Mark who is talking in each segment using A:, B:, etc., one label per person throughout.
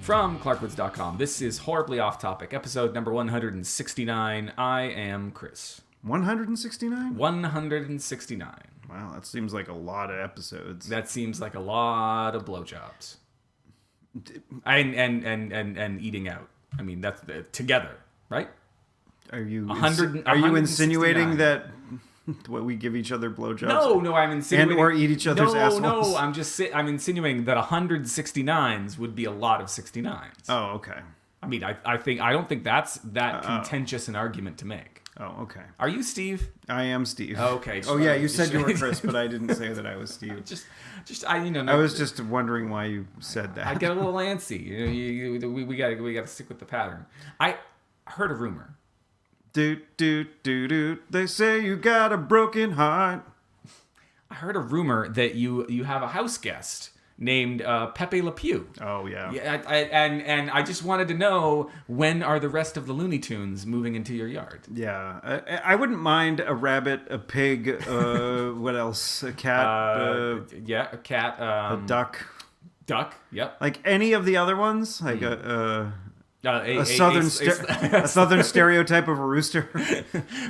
A: From clarkwoods.com. This is Horribly Off Topic, episode number 169. I am Chris.
B: 169?
A: 169.
B: Wow, that seems like a lot of episodes.
A: That seems like a lot of blowjobs. And eating out. I mean, that's together, right?
B: Are you
A: 169.
B: insinuating that we give each other blowjobs?
A: No, I'm insinuating...
B: And or eat each other's assholes?
A: No, I'm insinuating that 169s would be a lot of 69s.
B: Oh, okay.
A: I mean, I don't think that's that contentious an argument to make.
B: Oh, okay.
A: Are you Steve?
B: I am Steve.
A: Okay.
B: Oh, yeah, you said you were Chris, but I didn't say that I was Steve.
A: I
B: was just wondering why you said that.
A: I get a little antsy. We got to stick with the pattern. I heard a rumor.
B: Do. They say you got a broken heart.
A: I heard a rumor that you have a house guest named Pepe Le Pew.
B: Oh, yeah.
A: And I just wanted to know, when are the rest of the Looney Tunes moving into your yard?
B: Yeah. I wouldn't mind a rabbit, a pig, what else? A cat?
A: A cat.
B: A duck.
A: Duck, yep.
B: Like any of the other ones? Like a southern stereotype of a rooster.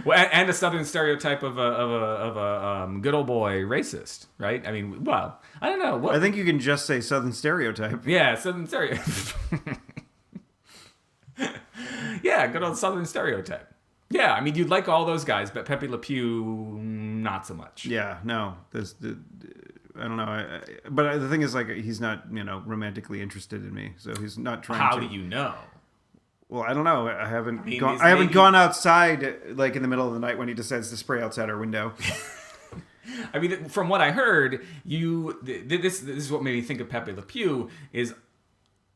A: Well, and a southern stereotype of a good old boy racist, right? I mean, well, I don't know.
B: I think you can just say southern stereotype.
A: Yeah, southern stereotype. Yeah, good old southern stereotype. Yeah, I mean, you'd like all those guys, but Pepe Le Pew, not so much.
B: Yeah, no. I don't know. But the thing is, like, he's not, romantically interested in me, so he's not trying to...
A: How do you know?
B: Well, I don't know. I haven't gone outside like in the middle of the night when he decides to spray outside our window.
A: I mean, from what I heard, this is what made me think of Pepe Le Pew is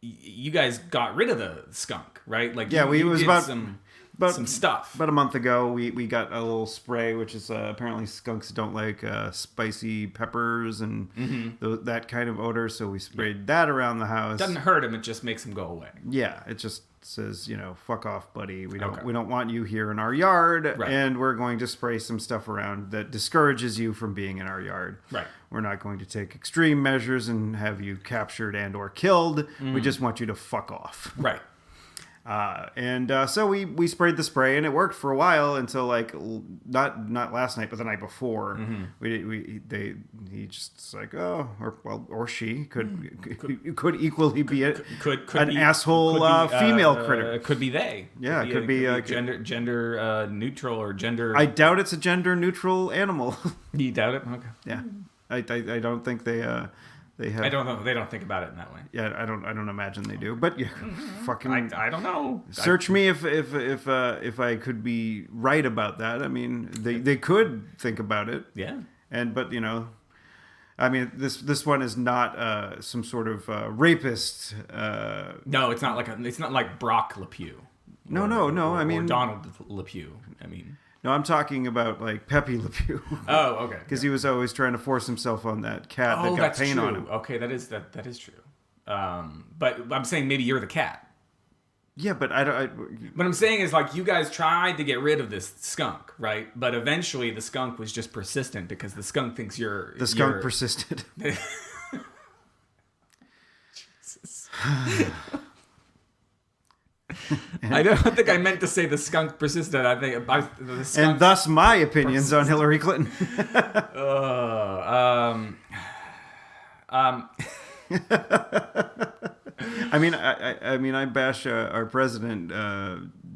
A: you guys got rid of the skunk, right? Like,
B: yeah, it was about
A: some stuff.
B: About a month ago, we got a little spray, which is apparently skunks don't like spicy peppers and that kind of odor, so we sprayed that around the house.
A: Doesn't hurt him; it just makes him go away.
B: Yeah, it just says, fuck off, buddy. We don't want you here in our yard, right. And we're going to spray some stuff around that discourages you from being in our yard.
A: Right.
B: We're not going to take extreme measures and have you captured and or killed. We just want you to fuck off.
A: Right.
B: So we sprayed the spray and it worked for a while until like not last night but the night before. He just like or she could equally be an asshole female critter.
A: Could be they.
B: Yeah, it could be
A: gender neutral or gender.
B: I doubt it's a gender neutral animal.
A: You doubt it? Okay.
B: Yeah, I don't think they have.
A: I don't know. They don't think about it in that way.
B: Yeah, I don't imagine they do. But yeah, fucking.
A: I don't know.
B: Search me if I could be right about that. I mean, they could think about it.
A: Yeah.
B: But I mean, this one is not some sort of rapist.
A: No, it's not like Brock Le Pew.
B: No. I mean,
A: or Donald Le Pew. I mean.
B: No, I'm talking about like Pepe Le Pew.
A: Oh, okay.
B: Because he was always trying to force himself on that cat that got paint on him.
A: Okay, that is true. But I'm saying maybe you're the cat.
B: Yeah, but
A: what I'm saying is, like, you guys tried to get rid of this skunk, right? But eventually the skunk was just persistent because the skunk thinks you're...
B: The skunk persisted.
A: Jesus. I don't think I meant to say the skunk persisted. I think the skunk...
B: And thus my opinions on Hillary Clinton. I mean, I bash our president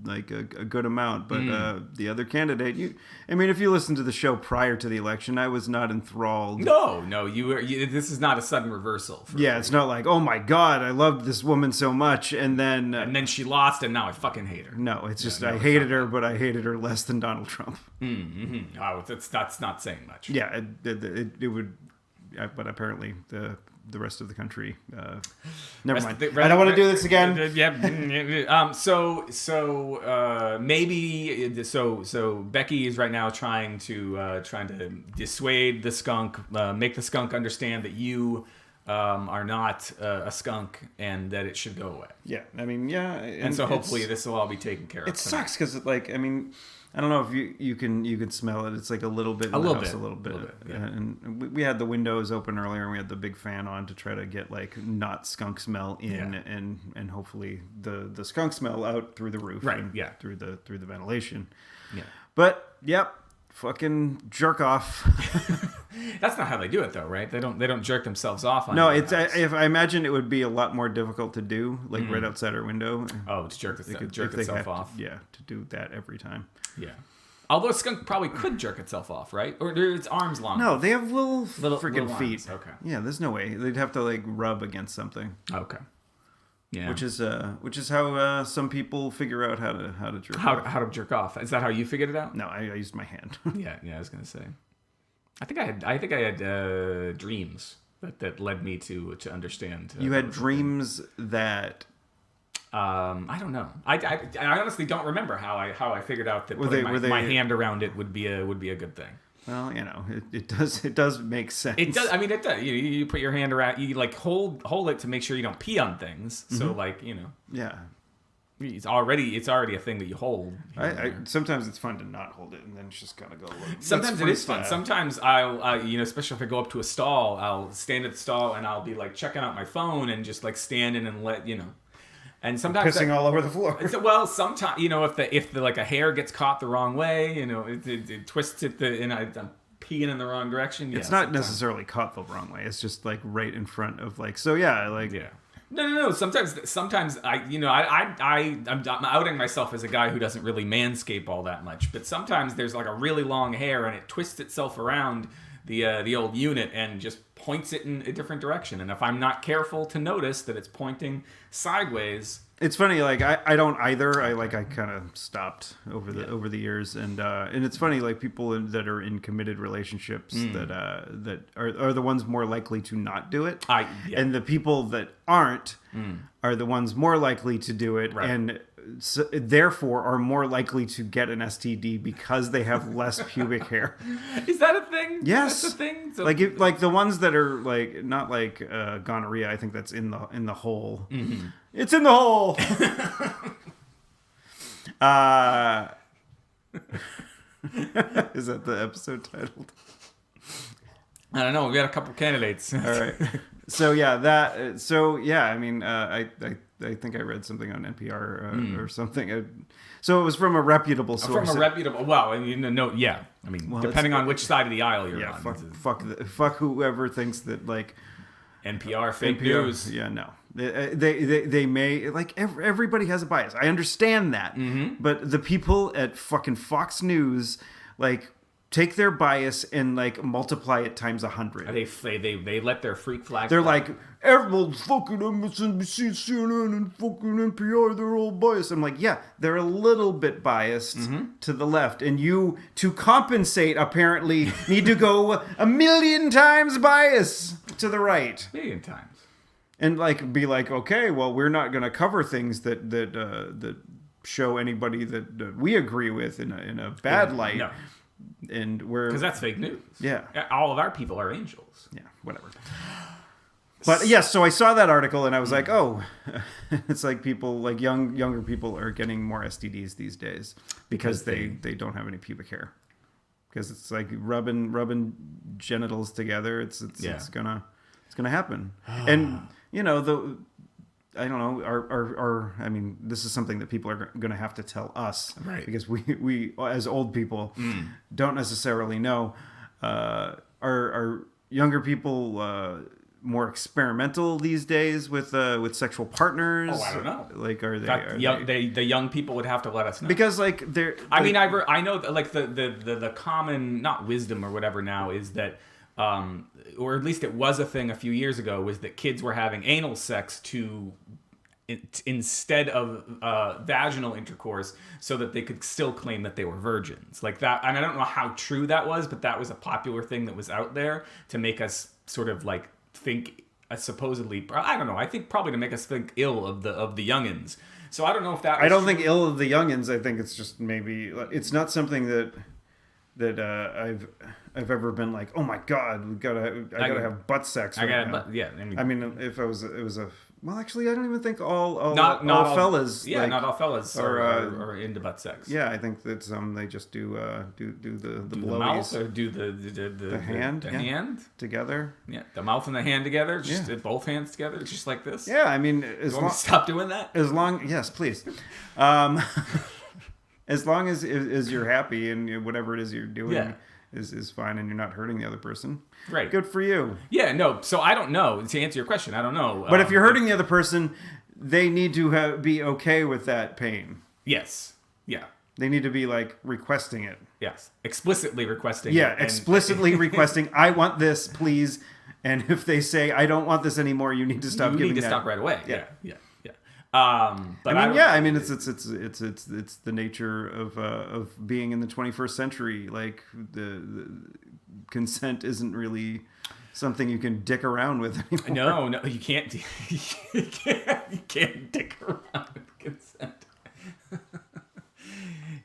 B: like a good amount, but the other candidate, if you listen to the show prior to the election, I was not enthralled.
A: No, you were. This is not a sudden reversal.
B: It's not like, oh my God, I loved this woman so much, and then
A: she lost, and now I fucking hate her.
B: No, it's just I hated her, but I hated her less than Donald Trump.
A: Mm-hmm. Oh, that's not saying much.
B: Yeah, it would, but apparently the rest of the country. Never mind. I don't want to do this again.
A: So Becky is right now trying to dissuade the skunk, make the skunk understand that you are not a skunk and that it should go away.
B: Yeah, I mean, yeah.
A: And so hopefully this will all be taken care of.
B: It sucks because, like, I mean, I don't know if you can smell it. It's like a little bit.
A: A little
B: bit.
A: Yeah.
B: And we had the windows open earlier, and we had the big fan on to try to get like not skunk smell in, and hopefully the skunk smell out through the roof,
A: Right.
B: And through the ventilation.
A: Yeah.
B: But yep, fucking jerk off.
A: That's not how they do it, though, right? They don't jerk themselves off on.
B: No,
A: your
B: it's
A: house.
B: if I imagine it would be a lot more difficult to do, like right outside our window.
A: Oh, to jerk
B: If
A: itself
B: have
A: off.
B: to do that every time.
A: Yeah. Although a skunk probably could jerk itself off, right? Or are its arms long?
B: No, they have little freaking
A: little
B: feet.
A: arms. Okay.
B: Yeah, there's no way they'd have to like rub against something.
A: Okay. Yeah.
B: Which is how some people figure out how to jerk off.
A: How to jerk off? Is that how you figured it out?
B: No, I used my hand.
A: Yeah. I was gonna say. I think I had dreams that led me to understand.
B: You had dreams that.
A: I don't know. I honestly don't remember how I figured out that
B: Were
A: putting
B: they-
A: my hand around it would be a good thing.
B: Well, it does make sense.
A: It does. I mean, it does. You put your hand around. You like hold it to make sure you don't pee on things. So like
B: Yeah.
A: it's already a thing that you hold.
B: I sometimes it's fun to not hold it and then just kind of go.
A: Sometimes it is fun. Sometimes I'll especially if I go up to a stall, I'll stand at the stall and I'll be like checking out my phone and just like standing and let. And sometimes
B: pissing all over the floor.
A: Well, sometimes if the like a hair gets caught the wrong way, it twists it and I'm peeing in the wrong direction.
B: It's not necessarily caught the wrong way. It's just like right in front of like. So yeah, like
A: yeah. No. Sometimes I'm outing myself as a guy who doesn't really manscape all that much. But sometimes there's like a really long hair and it twists itself around the old unit and just points it in a different direction. And if I'm not careful to notice that it's pointing sideways,
B: it's funny. Like I don't either. I kind of stopped over the years, and it's funny. Like people that are in committed relationships that are the ones more likely to not do it, and the people that aren't are the ones more likely to do it,
A: right.
B: And so, therefore are more likely to get an STD because they have less pubic hair.
A: Is that a thing?
B: Yes,
A: that's a thing. So,
B: like the ones that are like not like gonorrhea. I think that's in the hole. Mm-hmm. It's in the hole. Is that the episode titled?
A: I don't know. We got a couple candidates.
B: All right. So yeah, I mean, I think I read something on NPR or something. So it was from a reputable source.
A: From a reputable. Well, yeah. I mean, depending on which side of the aisle you're on.
B: Fuck whoever thinks that like
A: NPR fake news.
B: Yeah, no. They may like everybody has a bias. I understand that, but the people at fucking Fox News like take their bias and like multiply it times 100.
A: They let their freak flag.
B: They're like, everyone fucking MSNBC, CNN, and fucking NPR, they're all biased. I'm like, yeah, they're a little bit biased to the left, and you, to compensate, apparently need to go 1,000,000 times bias to the right.
A: 1,000,000 times.
B: And like be like, okay, well, we're not going to cover things that show anybody that we agree with in a bad light.
A: No.
B: And we're
A: because that's fake news.
B: Yeah,
A: all of our people are angels.
B: Yeah, whatever. But yes, so I saw that article and I was like, oh, it's like people like younger people are getting more STDs these days because they don't have any pubic hair. Because it's like rubbing genitals together. It's gonna happen. And I don't know. I mean, this is something that people are going to have to tell us,
A: right?
B: Because we as old people don't necessarily know. Are younger people more experimental these days with sexual partners?
A: Oh, I don't know.
B: Like, are
A: they? The young people would have to let us know,
B: because like they're.
A: I mean, I know that like the common not wisdom or whatever now is that. Or at least it was a thing a few years ago, was that kids were having anal sex instead of vaginal intercourse so that they could still claim that they were virgins. Like that, and I don't know how true that was, but that was a popular thing that was out there to make us sort of like think supposedly, I don't know, I think probably to make us think ill of the youngins. So I don't know if that was
B: I don't think ill of the youngins. I think it's just maybe, it's not something that I've ever been like, oh my god, I gotta have butt sex right now.
A: Yeah.
B: I mean, if it was a well, actually, I don't even think all
A: not all
B: fellas.
A: Yeah,
B: like,
A: not all fellas are into butt sex.
B: Yeah, I think that some they just do the
A: mouth
B: blowies.
A: or do the
B: hand,
A: the
B: yeah.
A: hand.
B: Together.
A: Yeah, the mouth and the hand together, just both hands together, just like this.
B: Yeah, I mean,
A: Stop doing that.
B: Yes, please. As long as you're happy and whatever it is you're doing is fine and you're not hurting the other person.
A: Right.
B: Good for you.
A: Yeah, no. So I don't know. To answer your question, I don't know.
B: But if you're hurting the other person, they need to be okay with that pain.
A: Yes. Yeah.
B: They need to be like requesting it.
A: Yes. Explicitly requesting.
B: Yeah, explicitly requesting, I want this, please. And if they say, I don't want this anymore, you need to stop giving that.
A: You need to stop right away. Yeah. But
B: I mean, it's the nature of being in the 21st century. Like the consent isn't really something you can dick around with anymore.
A: No, you can't. You can't dick around with consent.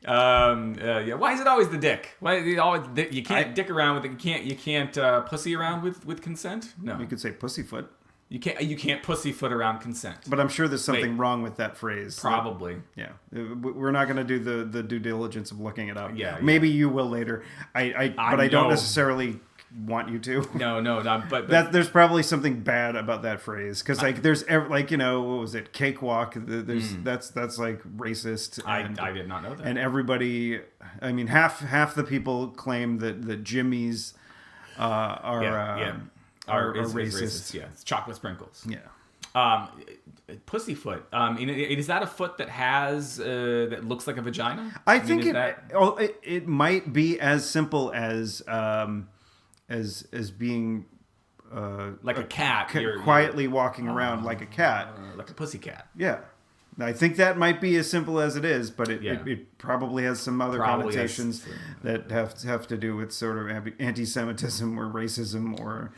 A: Yeah. Why is it always the dick? Why is it always you can't dick around with it? You can't pussy around with consent? No.
B: You could say pussyfoot.
A: You can't pussyfoot around consent.
B: But I'm sure there's something wrong with that phrase.
A: Probably.
B: Yeah. We're not going to do the due diligence of looking it up.
A: Yeah.
B: Maybe you will later. But I don't necessarily want you to.
A: No. But
B: there's probably something bad about that phrase because there's what was it, cakewalk? That's like racist.
A: I did not know that.
B: And everybody, I mean, half the people claim that Jimmy's are racist.
A: Yeah, it's chocolate sprinkles.
B: Yeah.
A: Pussyfoot. Is that a foot that has that looks like a vagina?
B: I think it might be as simple as being
A: like a cat,
B: quietly walking around like a cat,
A: like a pussy cat.
B: Yeah. I think that might be as simple as it is, but it probably has some other connotations that have to do with sort of anti-Semitism or racism or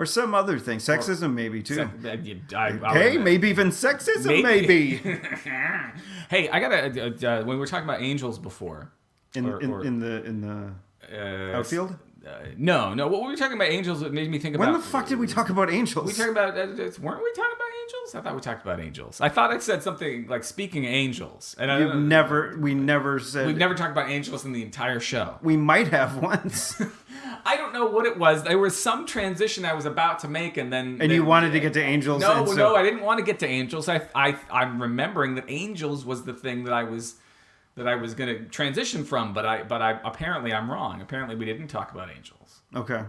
B: some other thing. Sexism maybe too. Maybe even sexism maybe.
A: Hey, I gotta. When we were talking about angels before,
B: in the outfield.
A: No. What were we talking about angels? It made me think about.
B: When the fuck did we talk about angels?
A: We talking about weren't we talking about angels? I thought we talked about angels. I thought I said something like speaking angels. And
B: we never said.
A: We've never talked about angels in the entire show.
B: We might have once.
A: I don't know what it was. There was some transition I was about to make, and then
B: you wanted to get to angels.
A: No, I didn't want to get to angels. I'm remembering that angels was the thing that I was going to transition from, but I apparently I'm wrong. Apparently we didn't talk about angels.
B: Okay.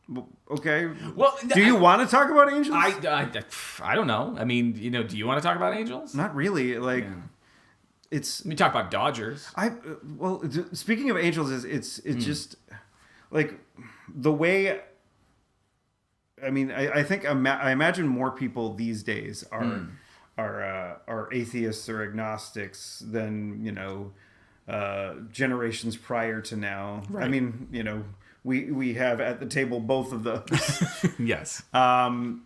A: Well,
B: do you want to talk about angels?
A: I don't know. I mean, do you want to talk about angels?
B: Not really. Like, it's.
A: We talk about Dodgers.
B: Speaking of angels, it's just like the way. I mean, I think I imagine more people these days are atheists or agnostics than generations prior to now. Right. I mean, we have at the table both of those.
A: Yes.
B: And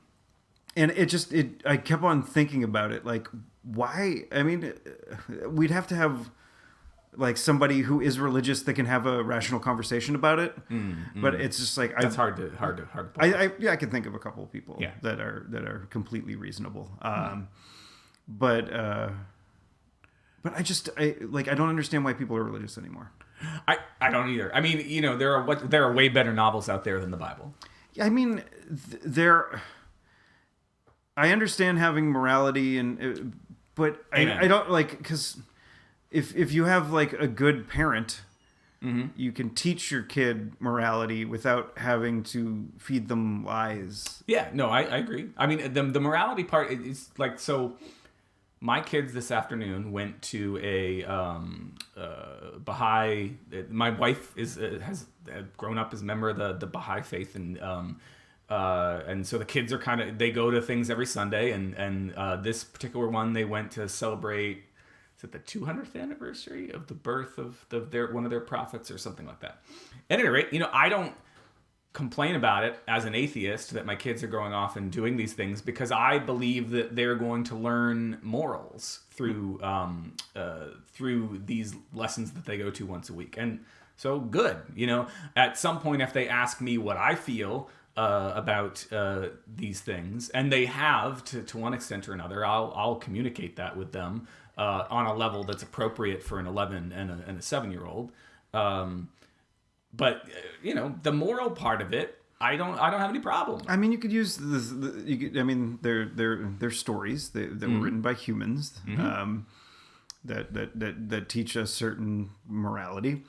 B: I kept on thinking about it, like, why? I mean, we'd have to have like somebody who is religious that can have a rational conversation about it. But it's just like
A: that's hard to.
B: I can think of a couple of people that are completely reasonable. But I don't understand why people are religious anymore.
A: I don't either. I mean, there are way better novels out there than the Bible.
B: I mean, I understand having morality but I don't like, because if you have like a good parent, you can teach your kid morality without having to feed them lies.
A: Yeah, no, I agree. I mean, the morality part is like, so my kids this afternoon went to a Baha'i. My wife has grown up as a member of the Baha'i faith, and so the kids are they go to things every Sunday, and this particular one they went to celebrate. Is it the 200th anniversary of the birth of one of their prophets or something like that? At any rate, I don't complain about it as an atheist that my kids are going off and doing these things, because I believe that they're going to learn morals through these lessons that they go to once a week. And So good. At some point, if they ask me what I feel about these things, and they have to one extent or another, I'll communicate that with them on a level that's appropriate for an 11 and a 7-year-old. But the moral part of it, I don't have any problem.
B: I mean, you could use this. They're stories that were written by humans. That teach us certain morality,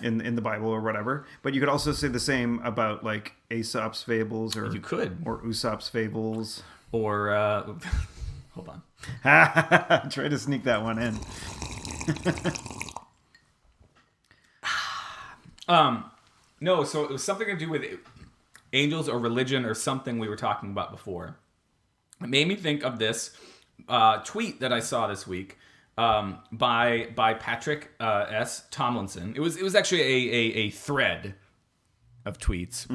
B: in the Bible or whatever. But you could also say the same about like Aesop's fables, or Usopp's fables,
A: or hold on,
B: try to sneak that one in.
A: No, so it was something to do with angels or religion or something we were talking about before. It made me think of this tweet that I saw this week. By Patrick S. Tomlinson. It was actually a thread of tweets,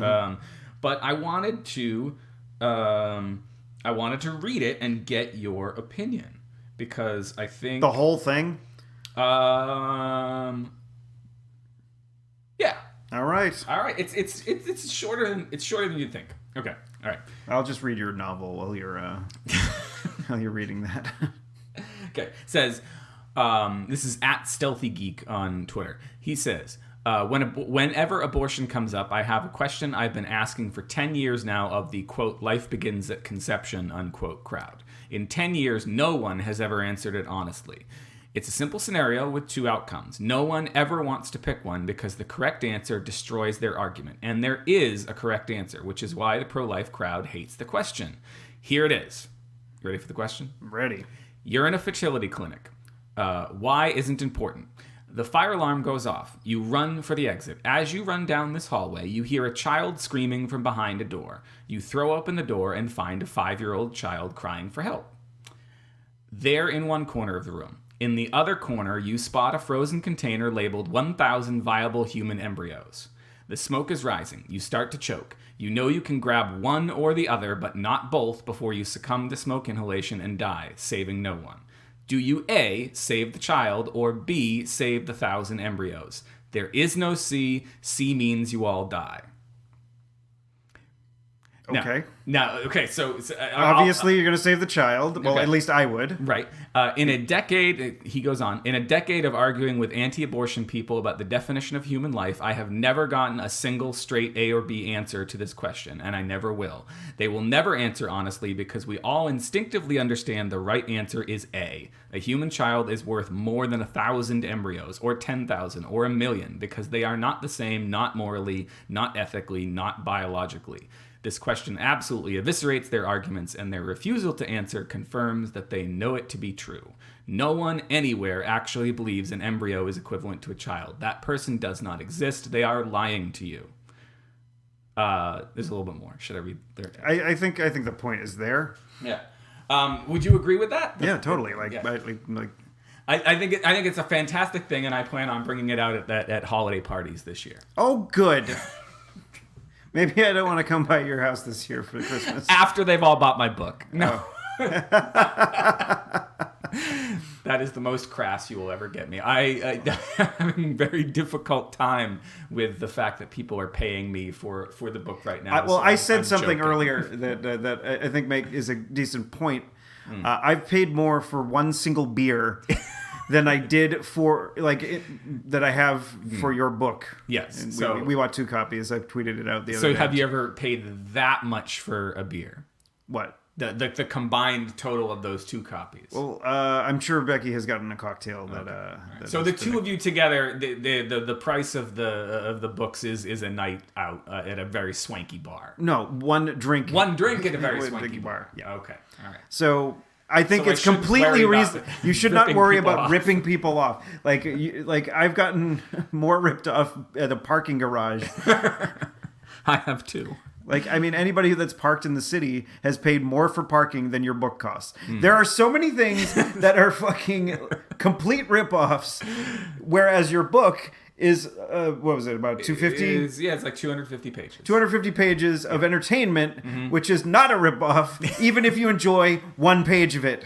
A: but I wanted to read it and get your opinion, because I think
B: the whole thing.
A: Yeah.
B: All right.
A: It's shorter than you'd think. Okay. All right.
B: I'll just read your novel while you're while you're reading that.
A: Okay, says, this is at Stealthy Geek on Twitter. He says, whenever abortion comes up, I have a question I've been asking for 10 years now of the, quote, life begins at conception, unquote, crowd. In 10 years, no one has ever answered it honestly. It's a simple scenario with two outcomes. No one ever wants to pick one because the correct answer destroys their argument. And there is a correct answer, which is why the pro-life crowd hates the question. Here it is. You ready for the question?
B: Ready.
A: You're in a fertility clinic. Why isn't important. The fire alarm goes off. You run for the exit. As you run down this hallway, you hear a child screaming from behind a door. You throw open the door and find a 5-year-old child crying for help. There in one corner of the room. In the other corner, you spot a frozen container labeled 1,000 viable human embryos. The smoke is rising. You start to choke. You know you can grab one or the other, but not both before you succumb to smoke inhalation and die, saving no one. Do you A, save the child, or B, save the 1,000 embryos? There is no C. C means you all die.
B: Okay.
A: So
B: obviously you're going to save the child. Well,
A: okay.
B: At least I would.
A: Right. In a decade, he goes on, in a decade of arguing with anti-abortion people about the definition of human life, I have never gotten a single straight A or B answer to this question, and I never will. They will never answer honestly because we all instinctively understand the right answer is A. A human child is worth more than 1,000 embryos, or 10,000, or 1,000,000, because they are not the same, not morally, not ethically, not biologically. This question absolutely eviscerates their arguments, and their refusal to answer confirms that they know it to be true. No one anywhere actually believes an embryo is equivalent to a child. That person does not exist. They are lying to you. There's a little bit more. Should I read there?
B: I think the point is there.
A: Yeah. Would you agree with that?
B: Yeah, totally.
A: I think it's a fantastic thing, and I plan on bringing it out at holiday parties this year.
B: Oh, good. Maybe I don't want to come by your house this year for Christmas.
A: After they've all bought my book. No. Oh. That is the most crass you will ever get me. I'm having a very difficult time with the fact that people are paying me for the book right now.
B: I said something joking earlier that I think is a decent point. I've paid more for one single beer than I did for that I have for your book.
A: Yes.
B: And
A: so
B: we bought 2 copies. I tweeted it out the other day.
A: So have you ever paid that much for a beer?
B: What?
A: The combined total of those 2 copies.
B: Well, I'm sure Becky has gotten a cocktail that.
A: That so the two of you together, the price of the books is a night out at a very swanky bar.
B: No, one drink.
A: One drink at a very swanky
B: bar.
A: Yeah. Okay. All right.
B: So I think it's completely reasonable. You should not worry about ripping people off. I've gotten more ripped off at a parking garage.
A: I have too.
B: Anybody that's parked in the city has paid more for parking than your book costs. There are so many things that are fucking complete ripoffs, whereas your book is, what was it, about 250?
A: It's like 250 pages.
B: 250 pages of entertainment, which is not a ripoff, even if you enjoy one page of it.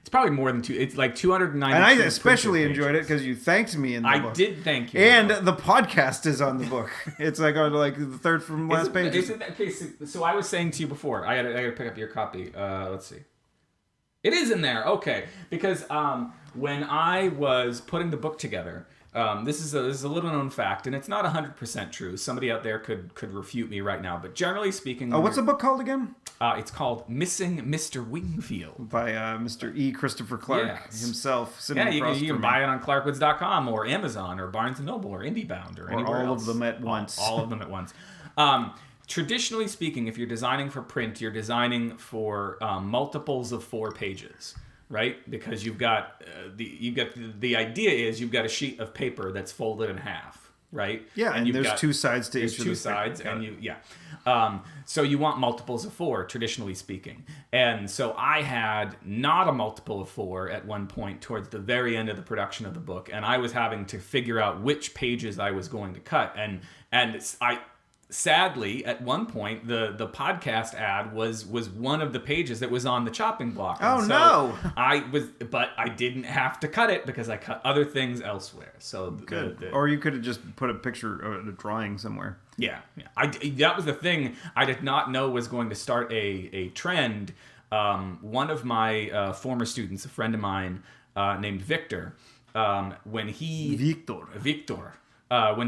A: It's probably more than two. It's like 290.
B: And I especially enjoyed it because you thanked me in the book.
A: I did thank you.
B: And the podcast is on the book. It's like on like the third from last page.
A: Okay, so I was saying to you before, I gotta pick up your copy. Let's see. It is in there. Okay, because when I was putting the book together, this is a little known fact, and it's not 100% true. Somebody out there could refute me right now, but generally speaking,
B: what's the book called again?
A: It's called Mr. Wingfield
B: by Mr. E. Christopher Clark himself.
A: Yeah, you can buy it on Clarkwoods.com or Amazon or Barnes & Noble or IndieBound or anywhere
B: all
A: else.
B: of them at once.
A: All of them at once. Traditionally speaking, if you're designing for print, you're designing for multiples of 4 pages. Right, because you've got the idea is you've got a sheet of paper that's folded in half, right?
B: Yeah, and there's 2 sides to each of the
A: 2 sides, and so you want multiples of 4, traditionally speaking. And so I had not a multiple of 4 at one point towards the very end of the production of the book, and I was having to figure out which pages I was going to cut, and sadly, at one point, the podcast ad was one of the pages that was on the chopping block.
B: Oh, so no!
A: But I didn't have to cut it because I cut other things elsewhere. So
B: good. Or you could have just put a picture or a drawing somewhere.
A: Yeah. That was the thing I did not know was going to start a trend. One of my former students, a friend of mine named Victor, when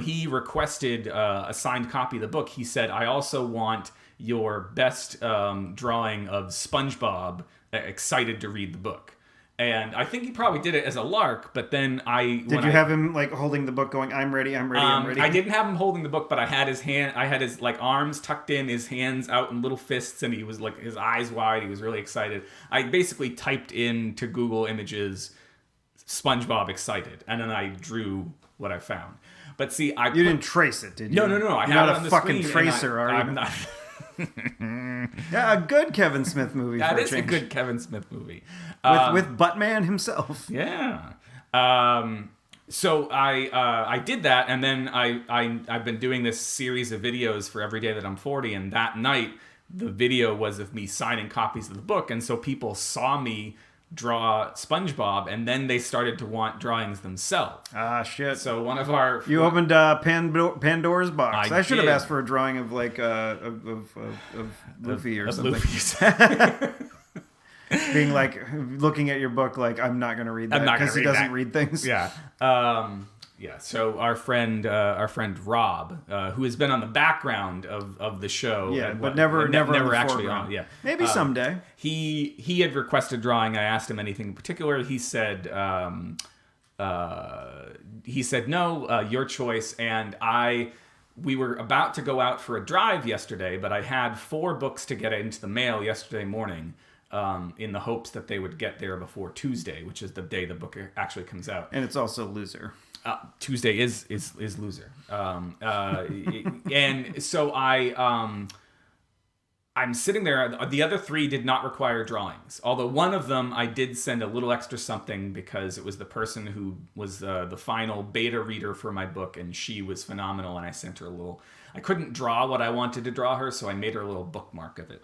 A: he requested a signed copy of the book, he said, I also want your best drawing of SpongeBob excited to read the book. And I think he probably did it as a lark, but then Did
B: you have him like holding the book going, I'm ready, I'm ready, I'm ready?
A: I didn't have him holding the book, but I had his like arms tucked in, his hands out in little fists, and he was like, his eyes wide, he was really excited. I basically typed into Google Images SpongeBob excited, and then I drew what I found. But see,
B: you didn't trace it, did you?
A: No. I had it on the
B: fucking
A: screen,
B: tracer, are you?
A: I'm not.
B: Yeah, a good Kevin Smith movie.
A: That is a good Kevin Smith movie
B: with Buttman himself.
A: Yeah. So I did that, and then I've been doing this series of videos for every day that I'm 40, and that night the video was of me signing copies of the book, and so people saw me draw SpongeBob, and then they started to want drawings themselves.
B: Ah, shit.
A: So one of our...
B: You opened Pandora's box. I should have asked for a drawing of, like, of Luffy or something. Being like, looking at your book like, I'm not going to read that because he doesn't read things.
A: Yeah. Yeah, so our friend Rob, who has been on the background of the show,
B: but never
A: actually on. Yeah,
B: maybe someday.
A: He had requested drawing. I asked him anything in particular. He said no, your choice. And we were about to go out for a drive yesterday, but I had 4 books to get into the mail yesterday morning. In the hopes that they would get there before Tuesday, which is the day the book actually comes out.
B: And it's also Loser.
A: Tuesday is Loser. And so I'm sitting there. The other 3 did not require drawings. Although one of them I did send a little extra something because it was the person who was the final beta reader for my book, and she was phenomenal, and I sent her a little... I couldn't draw what I wanted to draw her, so I made her a little bookmark of it.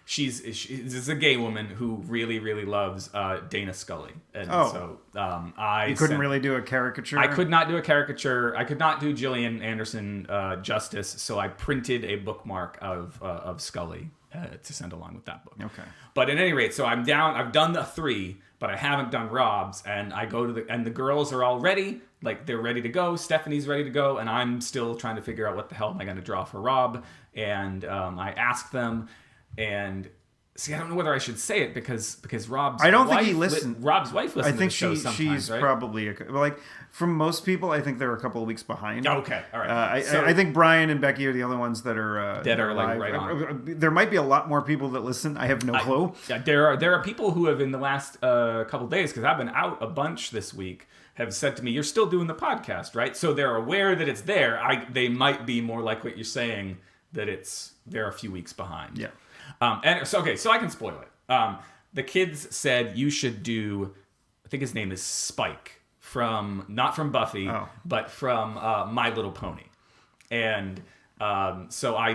A: She's a gay woman who really, really loves Dana Scully. And so
B: you couldn't really do a caricature?
A: I could not do a caricature. I could not do Gillian Anderson justice, so I printed a bookmark of Scully to send along with that book.
B: Okay.
A: But at any rate, so I'm down. I've done the 3, but I haven't done Rob's, and I go to and the girls are all ready. Like, they're ready to go. Stephanie's ready to go, and I'm still trying to figure out what the hell am I going to draw for Rob. And I asked them, and see, I don't know whether I should say it because Rob's
B: I don't think he listened.
A: Rob's wife listens
B: I think
A: to the show sometimes,
B: she's
A: right?
B: probably like, from most people, I think they're a couple of weeks behind.
A: Okay, all right.
B: I think Brian and Becky are the only ones that are
A: like right on.
B: There might be a lot more people that listen. I have no clue.
A: Yeah, there are people who have in the last couple of days, because I've been out a bunch this week, have said to me, "You're still doing the podcast, right?" So they're aware that it's there. They might be more like what you're saying, that they're a few weeks behind.
B: Yeah.
A: So I can spoil it. The kids said you should do, I think his name is Spike, not from Buffy, but from My Little Pony. And so I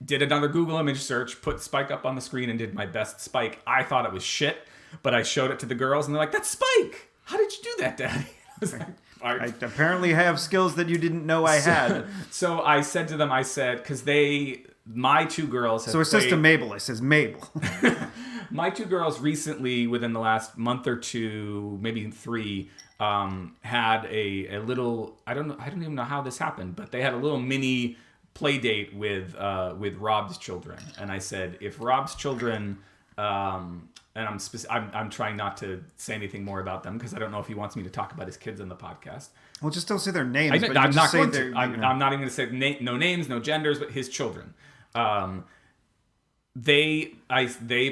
A: did another Google image search, put Spike up on the screen, and did my best Spike. I thought it was shit, but I showed it to the girls, and they're like, "That's Spike! How did you do that, Daddy?" I was like,
B: I apparently have skills that you didn't know I had.
A: So I said to them, because my two girls have
B: So it's just a Mabel. It says Mabel.
A: My two girls recently, within the last month or two, maybe 3, had a little, I don't even know how this happened, but they had a little mini play date with Rob's children. And I said, if Rob's children, and I'm trying not to say anything more about them because I don't know if he wants me to talk about his kids on the podcast.
B: Well, just don't say their names.
A: I'm not going to. I'm not even going to say no names, no genders, but his children. They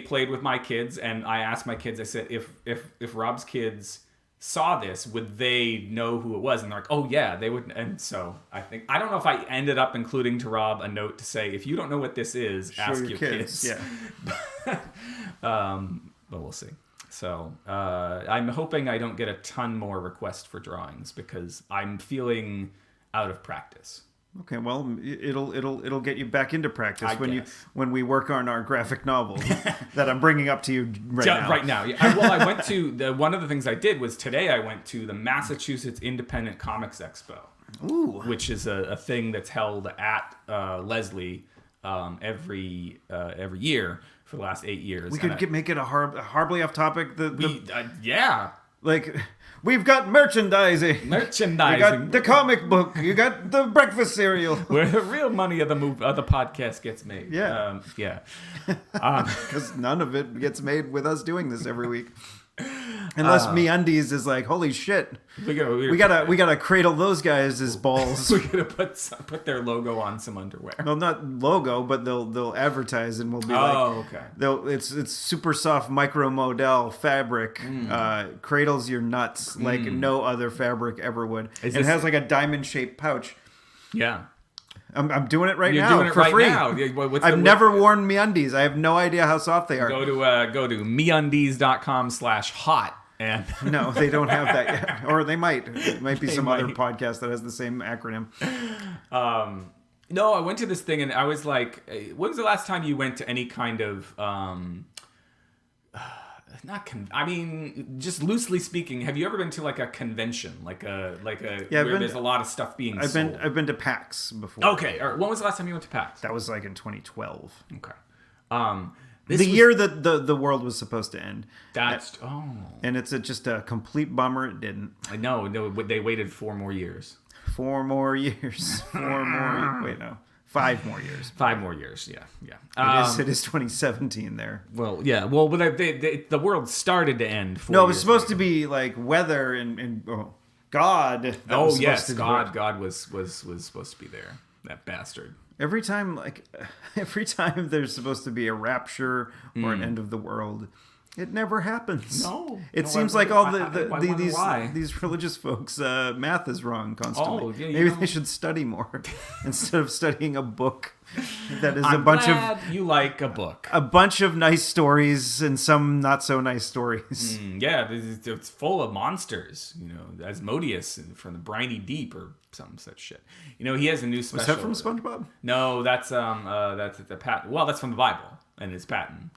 A: played with my kids, and I asked my kids. I said, if Rob's kids saw this, would they know who it was? And they're like, oh yeah, they would. And so I don't know if I ended up including to Rob a note to say, if you don't know what this is, ask your kids.
B: Yeah.
A: But we'll see. So I'm hoping I don't get a ton more requests for drawings because I'm feeling out of practice.
B: Okay, well, it'll get you back into practice when we work on our graphic novel that I'm bringing up to you now.
A: Right now, yeah. I went to one of the things I did was today I went to the Massachusetts Independent Comics Expo, which is a thing that's held at Leslie every year for the last 8 years.
B: We could make it a horribly off topic.
A: Yeah.
B: Like, we've got merchandising. You got the comic book. You got the breakfast cereal.
A: Where the real money of the podcast gets made.
B: Yeah.
A: Yeah.
B: Because none of it gets made with us doing this every week. Unless MeUndies is like, holy shit, we gotta cradle those guys as balls.
A: We gotta put their logo on some underwear.
B: No, not logo, but they'll advertise and we'll be it's super soft micro modal fabric, cradles your nuts like no other fabric ever would. It has like a diamond shaped pouch.
A: Yeah.
B: I'm doing it
A: You're
B: now
A: doing it
B: for
A: right
B: free.
A: Now.
B: I've never worn MeUndies. I have no idea how soft they are.
A: Go to MeUndies.com/hot. And
B: no, they don't have that yet. Or they might. It might be some other podcast that has the same acronym.
A: No, I went to this thing and I was like, when was the last time you went to any kind of just loosely speaking, have you ever been to like a convention, where there's a lot of stuff being sold?
B: I've been to PAX before.
A: Okay, all right. When was the last time you went to PAX?
B: That was like in 2012.
A: Okay.
B: Year that the world was supposed to end. And it's just a complete bummer it didn't.
A: I know. No, they waited 4 more years.
B: 4 more years. 4 more. Wait, no. 5 more years.
A: 5 more years. Yeah.
B: It is 2017 there.
A: Well, yeah. Well, but the world started to end.
B: No, it was supposed to be like weather and God.
A: Oh yes, God was supposed to be there. That bastard.
B: Every time there's supposed to be a rapture or an end of the world, it never happens.
A: No.
B: It seems like all these religious folks, math is wrong constantly.
A: Oh, yeah,
B: maybe they should study more instead of studying a book that is
A: you like a book.
B: A bunch of nice stories and some not so nice stories.
A: Yeah, it's full of monsters. Asmodeus from the briny deep or some such shit. He has a new special.
B: Was that from SpongeBob?
A: No, that's the Patton. Well, that's from the Bible and it's Patton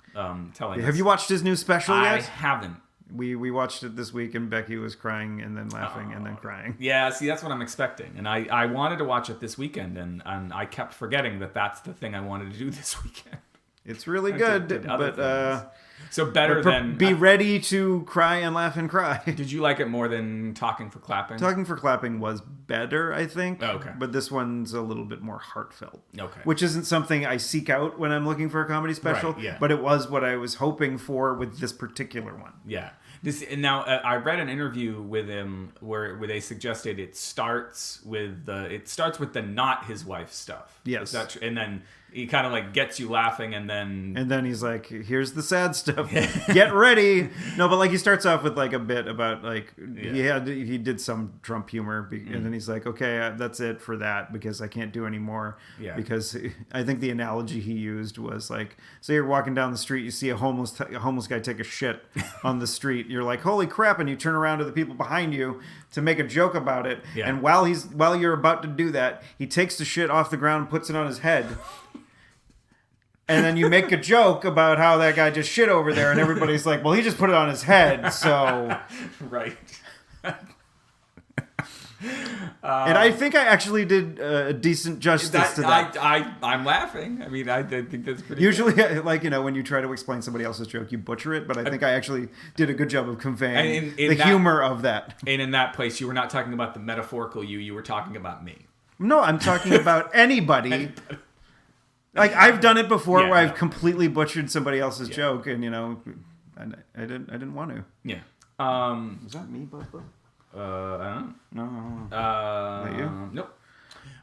A: telling.
B: Have you watched his new special yet?
A: I haven't.
B: We watched it this week and Becky was crying and then laughing and then crying.
A: Yeah, see, that's what I'm expecting. And I wanted to watch it this weekend and I kept forgetting that that's the thing I wanted to do this weekend.
B: It's really good, but
A: so better than
B: be ready to cry and laugh and cry.
A: Did you like it more than Talking for Clapping?
B: Talking for Clapping was better, I think.
A: Oh, okay.
B: But this one's a little bit more heartfelt.
A: Okay.
B: Which isn't something I seek out when I'm looking for a comedy special.
A: Right, yeah.
B: But it was what I was hoping for with this particular one.
A: Yeah. I read an interview with him where they suggested it starts with the not his wife stuff.
B: Yes.
A: Is that true? And then he kind of like gets you laughing and then
B: he's like, here's the sad stuff. Get ready. No, but like he starts off with like a bit about like he did some Trump humor and then he's like, okay, that's it for that because I can't do any more.
A: Yeah.
B: Because I think the analogy he used was like, so you're walking down the street, you see a homeless guy take a shit on the street. You're like, holy crap, and you turn around to the people behind you to make a joke about it.
A: Yeah.
B: And while you're about to do that, he takes the shit off the ground and puts it on his head. and then you make a joke about how that guy just shit over there, and everybody's like, well, he just put it on his head, so...
A: Right.
B: And I think I actually did decent justice to that.
A: I'm laughing. I mean, I think that's pretty
B: Usually, like, when you try to explain somebody else's joke, you butcher it, but I think I actually did a good job of conveying the humor of that.
A: And in that place, you were not talking about the metaphorical you were talking about me.
B: No, I'm talking about anybody. Like, I've done it before where I've completely butchered somebody else's joke, and, I didn't want to.
A: Yeah.
B: Was that me, Bubba?
A: I don't know.
B: No. Not you?
A: Nope.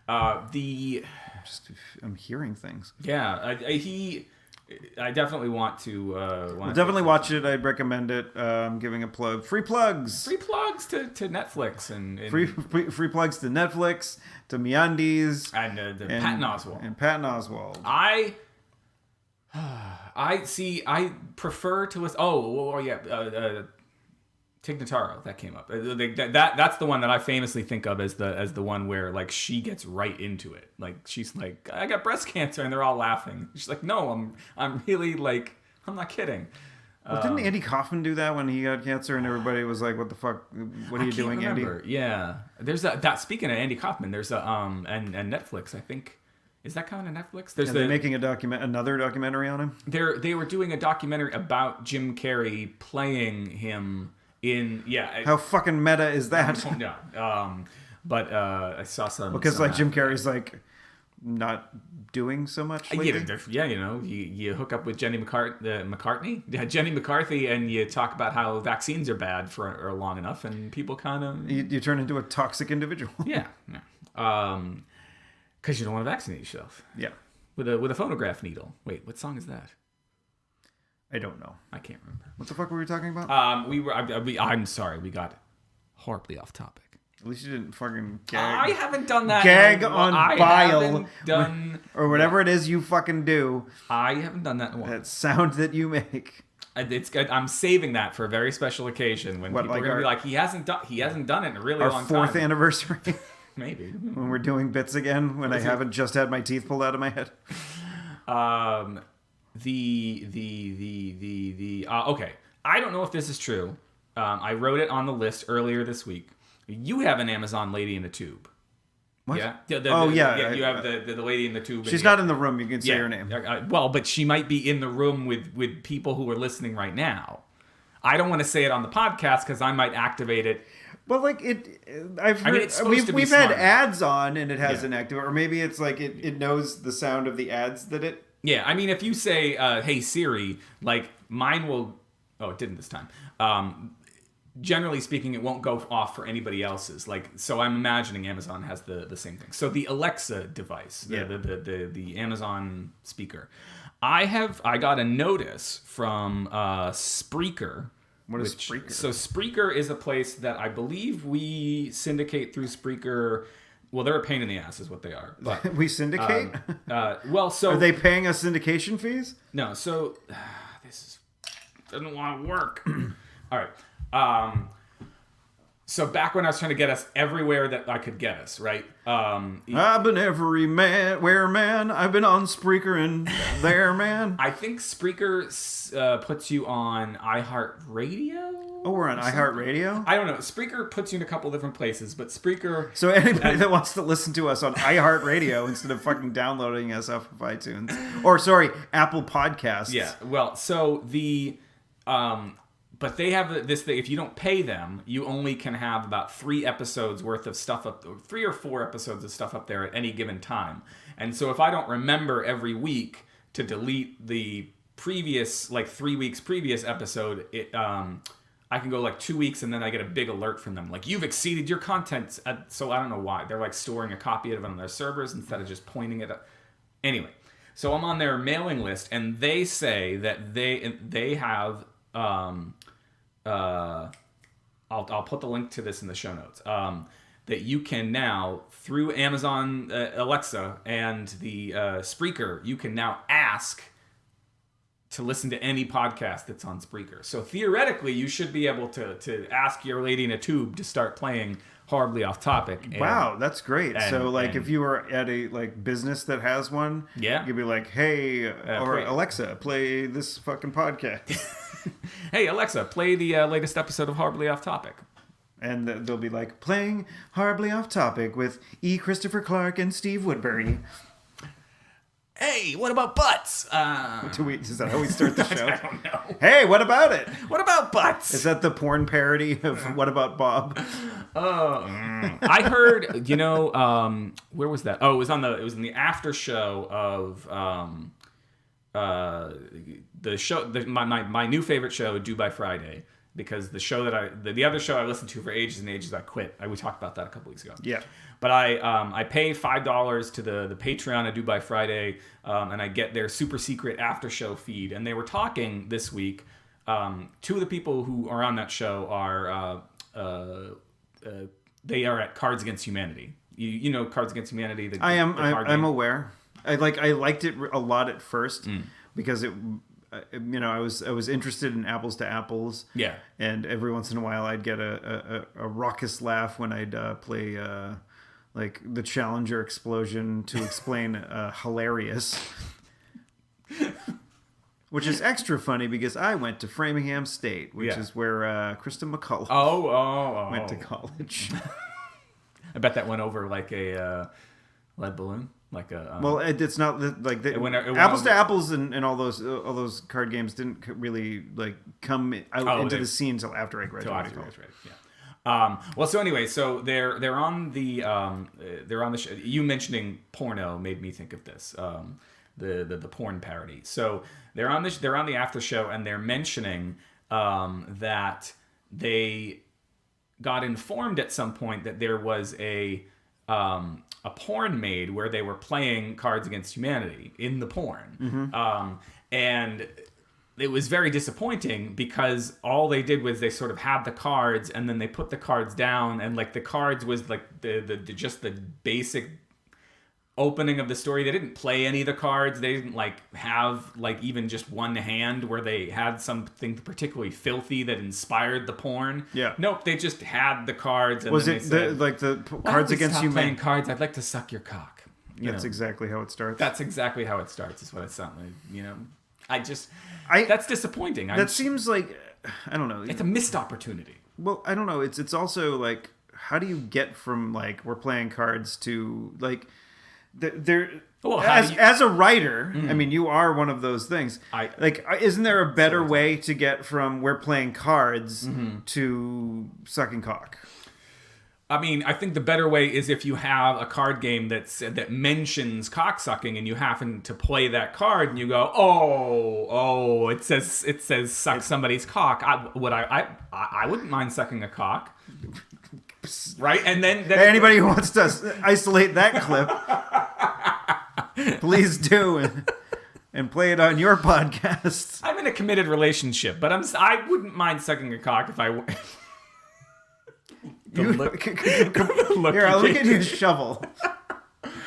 B: I'm hearing things.
A: Yeah, I definitely want to.
B: Definitely watch it. I'd recommend it. I'm giving a plug. Free plugs.
A: Free plugs to Netflix and
B: free plugs to Netflix, to MeUndies,
A: and Patton Oswalt.
B: And Patton Oswalt.
A: I prefer to listen. Tig Notaro, that came up. That's the one that I famously think of as the one where like she gets right into it. Like she's like, I got breast cancer, and they're all laughing. She's like, no, I'm really like, I'm not kidding.
B: Well, didn't Andy Kaufman do that when he got cancer, and everybody was like, "What the fuck? What are you doing,
A: remember.
B: Andy?"
A: Yeah, there's that. Speaking of Andy Kaufman, there's and Netflix. I think is that coming to Netflix?
B: They're making another documentary on him.
A: They were doing a documentary about Jim Carrey playing him.
B: How fucking meta is that?
A: I don't know. But I saw some
B: because like Jim Carrey's like not doing so much lately.
A: You hook up with Jenny McCartney, Jenny McCarthy, and you talk about how vaccines are bad for long enough, and people kind of
B: you turn into a toxic individual.
A: Yeah. Because you don't want to vaccinate yourself.
B: Yeah.
A: With a phonograph needle. Wait, what song is that?
B: I don't know.
A: I can't remember.
B: What the fuck were we talking about?
A: I'm sorry. We got horribly off topic.
B: At least you didn't fucking gag.
A: I haven't done that.
B: Gag on bile. Or whatever
A: Yeah.
B: it is you fucking do.
A: I haven't done that in a while.
B: That sound that you make.
A: It's good. I'm saving that for a very special occasion when people are going to be like, he hasn't done it in a really long time.
B: Our 4th anniversary.
A: Maybe.
B: When we're doing bits again, when I haven't just had my teeth pulled out of my head.
A: Okay. I don't know if this is true. I wrote it on the list earlier this week. You have an Amazon lady in the tube.
B: What?
A: Yeah. You have the lady in the tube.
B: She's not in the room. You can say her name.
A: Well, but she might be in the room with people who are listening right now. I don't want to say it on the podcast because I might activate it.
B: Well, like I've heard we've had ads on and it hasn't activated, or maybe it's like it knows the sound of the ads that it.
A: Yeah, I mean, if you say, "Hey Siri," like mine will. Oh, it didn't this time. Generally speaking, it won't go off for anybody else's. Like, so I'm imagining Amazon has the same thing. So the Alexa device, the Amazon speaker, I got a notice from Spreaker.
B: What is Spreaker?
A: So Spreaker is a place that I believe we syndicate through Spreaker. Well, they're a pain in the ass, is what they are. But
B: we syndicate.
A: So
B: are they paying us syndication fees?
A: No. So doesn't want to work. All right. So back when I was trying to get us everywhere that I could get us, right?
B: I've been everywhere, man. I've been on Spreaker and there, man.
A: I think Spreaker puts you on iHeartRadio.
B: Oh, we're on iHeartRadio?
A: I don't know. Spreaker puts you in a couple different places, but Spreaker...
B: So anybody that wants to listen to us on iHeartRadio instead of fucking downloading us off of iTunes. Or, sorry, Apple Podcasts.
A: Yeah, well, so the... But they have this thing, if you don't pay them, you only can have about 3 episodes worth of stuff up, 3 or 4 episodes of stuff up there at any given time. And so if I don't remember every week to delete the previous, like 3 weeks previous episode, I can go like 2 weeks and then I get a big alert from them. Like, you've exceeded your content. So I don't know why. They're like storing a copy of it on their servers instead of just pointing it up. Anyway, so I'm on their mailing list and they say that they have... I'll put the link to this in the show notes. That you can now, through Amazon Alexa and the Spreaker, you can now ask to listen to any podcast that's on Spreaker. So theoretically, you should be able to ask your lady in a tube to start playing Horribly Off Topic.
B: Wow, that's great. So like
A: and-
B: if you were at a like business that has one,
A: Yeah.
B: you'd be like, hey, or
A: play-
B: Alexa, play this fucking podcast.
A: Hey, Alexa, play the latest episode of Horribly Off Topic.
B: And they'll be like, playing Horribly Off Topic with E. Christopher Clark and Steve Woodbury.
A: Hey, what about butts?
B: Is that how we start the show?
A: I don't know.
B: Hey, what about it?
A: What about butts?
B: Is that the porn parody of What About Bob?
A: I heard, where was that? Oh, it was in the after show of the show, my new favorite show, Do by Friday, because the show that the other show I listened to for ages and ages, I quit. We talked about that a couple weeks ago.
B: Yeah.
A: But I pay $5 to the Patreon of Do by Friday, and I get their super secret after show feed. And they were talking this week. Two of the people who are on that show are they are at Cards Against Humanity. You know Cards Against Humanity.
B: I'm aware. I liked it a lot at first because it. I was interested in Apples to Apples.
A: Yeah.
B: And every once in a while, I'd get a raucous laugh when I'd play like the Challenger explosion to explain hilarious. Which is extra funny because I went to Framingham State, which is where Krista McCullough went to college.
A: I bet that went over like a lead balloon. Like a
B: well, it's not like it went Apples to Apples and all those card games didn't really like come out into the scene until after I graduated.
A: Yeah. Well, so anyway, so they're on the show. You mentioning porno made me think of this. The porn parody. So they're on the after show and they're mentioning that they got informed at some point that there was a porn made where they were playing Cards Against Humanity in the porn. And it was very disappointing because all they did was they sort of had the cards and then they put the cards down and like the cards was like the just the basic opening of the story. They didn't play any of the cards. They didn't like have like even just one hand where they had something particularly filthy that inspired the porn.
B: Yeah.
A: Nope. They just had the cards. And
B: was
A: then
B: it
A: they said,
B: the Cards Against Humanity?
A: Playing cards. I'd like to suck your cock.
B: That's exactly how it starts.
A: That's exactly how it starts. Is what it sounded like. That's disappointing.
B: That seems like I don't know.
A: It's a missed opportunity.
B: Well, I don't know. It's also like how do you get from like we're playing cards to like. As a writer, I mean, you are one of those things. Isn't there a better way to get from we're playing cards to sucking cock?
A: I mean, I think the better way is if you have a card game that mentions cock sucking, and you happen to play that card, and you go, oh, it says suck somebody's cock. I wouldn't mind sucking a cock. Right, and then
B: anybody who wants to isolate that clip, please do and play it on your podcast.
A: I'm in a committed relationship, but I wouldn't mind sucking a cock if I.
B: Here, I'll look at your shovel.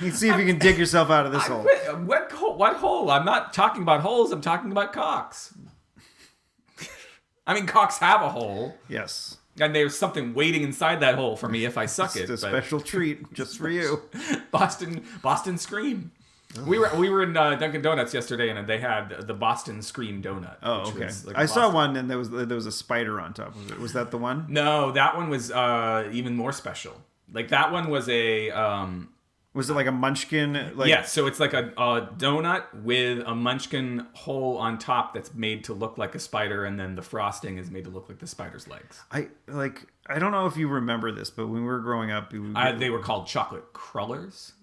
B: You see if you can dig yourself out of this hole.
A: What hole? I'm not talking about holes. I'm talking about cocks. I mean, cocks have a hole.
B: Yes.
A: And there's something waiting inside that hole for me if I suck it.
B: It's a special treat just for you.
A: Boston Scream. We were in Dunkin' Donuts yesterday, and they had the Boston Scream donut.
B: Oh, okay. I saw one, and there was a spider on top of it. Was that the one?
A: No, that one was even more special. Like that one was a.
B: Was it like a munchkin?
A: Yeah, so it's like a donut with a munchkin hole on top that's made to look like a spider, and then the frosting is made to look like the spider's legs.
B: I don't know if you remember this, but when we were growing up,
A: they were called chocolate crullers.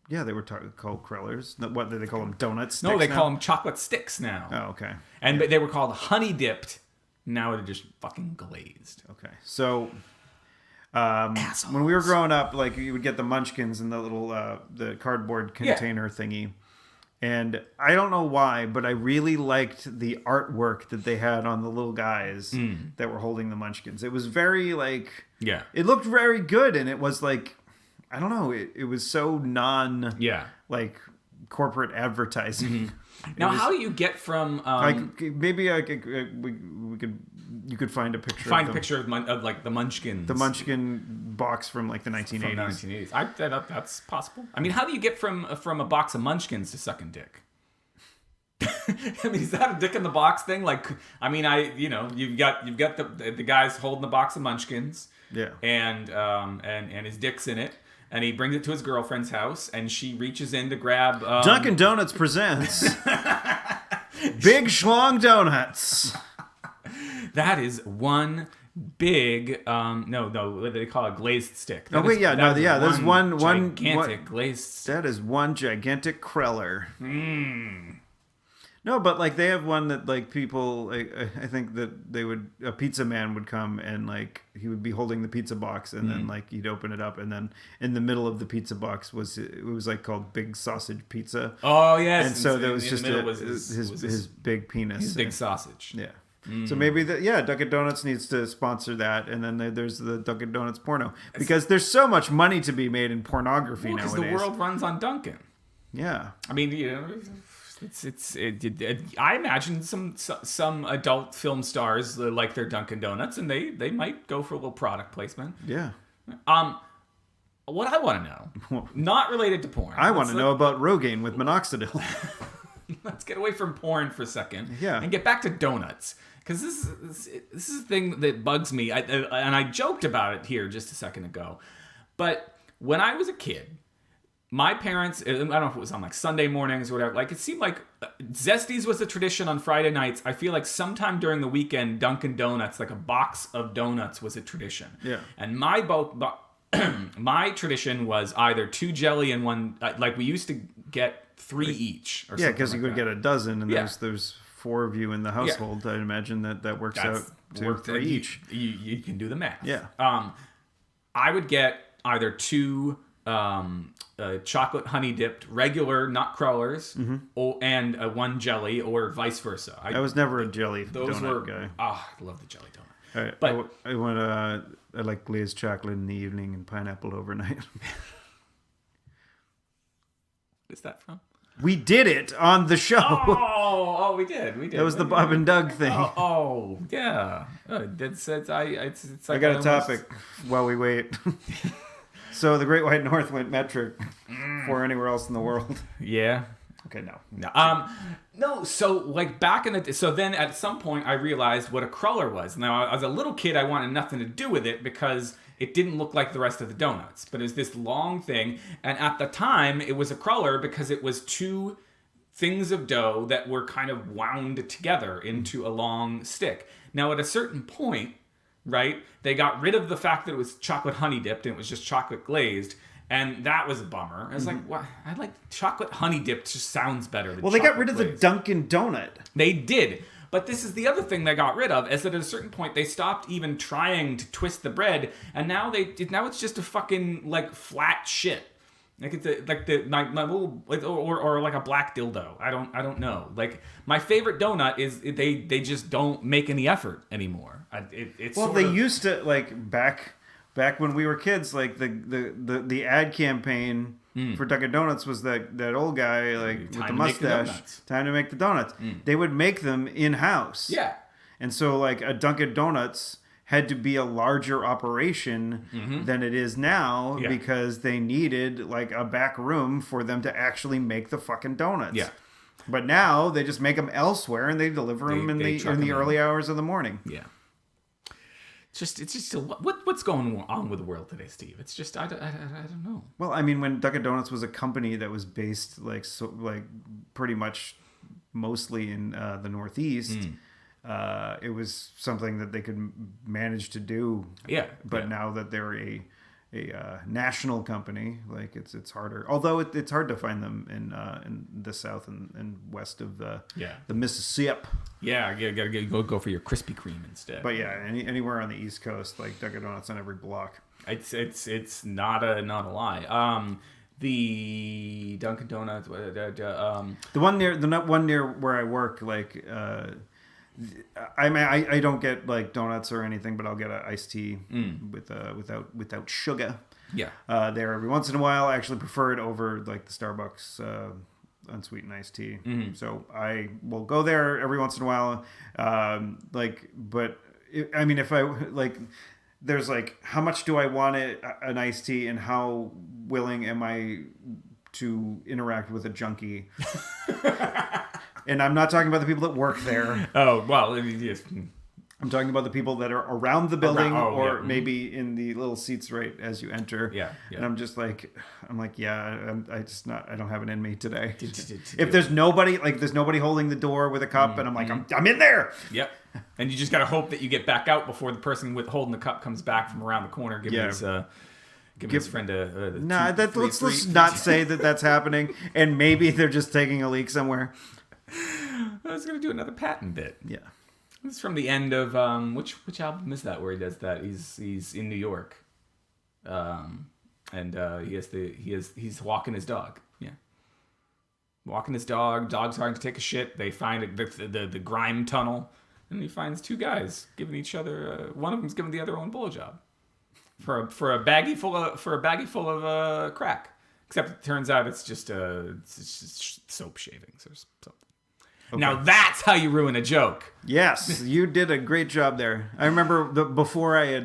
B: Yeah, they were called crullers. What did they call them? Donuts?
A: No, they call them chocolate sticks now.
B: Oh, okay.
A: And they were called honey dipped. Now they're just fucking glazed.
B: Okay, so. When we were growing up, like you would get the munchkins in the little the cardboard container thingy, and I don't know why, but I really liked the artwork that they had on the little guys that were holding the munchkins. It was very it looked very good, and it was like I don't know, it was so like corporate advertising.
A: Now, how do you get from
B: maybe you could find a picture.
A: Find a picture of like the Munchkins.
B: The Munchkin box from like the 1980s.
A: From the 1980s. That's possible. I mean, how do you get from a box of Munchkins to sucking dick? I mean, is that a dick in the box thing? Like, I mean, you've got the guys holding the box of Munchkins.
B: Yeah.
A: And his dick's in it. And he brings it to his girlfriend's house, and she reaches in to grab...
B: Dunkin' Donuts presents Big Schlong Donuts.
A: That is one big... no, what do they call it? Glazed stick.
B: There's one
A: gigantic glazed stick.
B: That is one gigantic Kreller. No, but like they have one that like people, I think that a pizza man would come and like he would be holding the pizza box and then like he'd open it up and then in the middle of the pizza box was like called Big Sausage Pizza.
A: Oh yes,
B: and so there was just his big penis,
A: his big sausage.
B: Yeah. So maybe Dunkin' Donuts needs to sponsor that, and then there's the Dunkin' Donuts porno because there's so much money to be made in pornography nowadays.
A: Because the world runs on Dunkin'.
B: Yeah.
A: I mean, I imagine some adult film stars like their Dunkin' Donuts, and they might go for a little product placement.
B: Yeah.
A: What I want to know, not related to porn.
B: I want to know about Rogaine with minoxidil.
A: Let's get away from porn for a second.
B: Yeah.
A: And get back to donuts. Because this is a thing that bugs me. And I joked about it here just a second ago. But when I was a kid, my parents, I don't know if it was on like Sunday mornings or whatever, like it seemed like Zesties was a tradition on Friday nights. I feel like sometime during the weekend, Dunkin' Donuts, like a box of donuts was a tradition.
B: Yeah.
A: And my tradition was either 2 jelly and 1, like we used to get 3 each. Or
B: because you could get a dozen and there's 4 of you in the household. I'd imagine that works out to 3 each.
A: You can do the math.
B: Yeah.
A: I would get either 2... chocolate honey dipped regular not crawlers and 1 jelly or vice versa.
B: I was never a jelly donut guy.
A: I love the jelly donut.
B: All right, but I like glazed chocolate in the evening and pineapple overnight.
A: What is that from?
B: We did it on the show.
A: Oh, we did.
B: That was the Bob and Doug thing.
A: Oh yeah. I
B: got a topic while we wait. So the Great White North went metric before anywhere else in the world.
A: Yeah.
B: Okay, no.
A: No, so like back in the... So then at some point I realized what a cruller was. Now, as a little kid, I wanted nothing to do with it because it didn't look like the rest of the donuts. But it was this long thing. And at the time, it was a cruller because it was 2 things of dough that were kind of wound together into a long stick. Now, at a certain point... Right? They got rid of the fact that it was chocolate honey dipped and it was just chocolate glazed. And that was a bummer. I was like, what? I like chocolate honey dipped just sounds better than
B: they got rid of the Dunkin' Donut.
A: They did. But this is the other thing they got rid of, is that at a certain point they stopped even trying to twist the bread, and now it's just a fucking like flat shit. Like it's my little or like a black dildo. I don't know. Like my favorite donut is they just don't make any effort anymore. They
B: used to like back when we were kids. Like the ad campaign for Dunkin' Donuts was that old guy like with the mustache. Time to make the donuts. They would make them in house.
A: Yeah,
B: and so like a Dunkin' Donuts had to be a larger operation than it is now because they needed like a back room for them to actually make the fucking donuts.
A: Yeah.
B: But now they just make them elsewhere and they deliver them in the early hours of the morning.
A: Yeah. It's just what's going on with the world today, Steve? It's just I don't know.
B: Well, I mean, when Dunkin' Donuts was a company that was based like pretty much mostly in the Northeast. It was something that they could manage to do. Yeah. But now that they're a national company, like it's harder. Although it's hard to find them in the south and west of the Mississippi.
A: Yeah, you gotta go for your Krispy Kreme instead.
B: But yeah, anywhere on the East Coast, like Dunkin' Donuts on every block.
A: It's not a lie. The Dunkin' Donuts,
B: the one near where I work, like. I mean, I don't get like donuts or anything, but I'll get an iced tea without sugar.
A: Yeah.
B: There every once in a while. I actually prefer it over like the Starbucks unsweetened iced tea. So I will go there every once in a while. But if I like, there's like, how much do I want an iced tea, and how willing am I to interact with a junkie? And I'm not talking about the people that work there.
A: Oh, well, yes.
B: I'm talking about the people that are around the building, maybe in the little seats right as you enter.
A: Yeah.
B: And I'm like, I don't have it in me today. If there's nobody holding the door with a cup, and I'm like, I'm in there.
A: Yep. And you just got to hope that you get back out before the person holding the cup comes back from around the corner, giving his friend
B: let's not say that that's happening. And maybe they're just taking a leak somewhere.
A: I was going to do another Patton bit.
B: Yeah.
A: It's from the end of which album is that where he does that? He's in New York, and he's walking his dog. Yeah, walking his dog. Dog's starting to take a shit. They find the grime tunnel, and he finds two guys giving each other. One of them's giving the other one a blowjob for a baggie full of crack. Except it turns out it's just soap shavings or something. Okay. Now that's how you ruin a joke.
B: Yes, you did a great job there. I remember before I had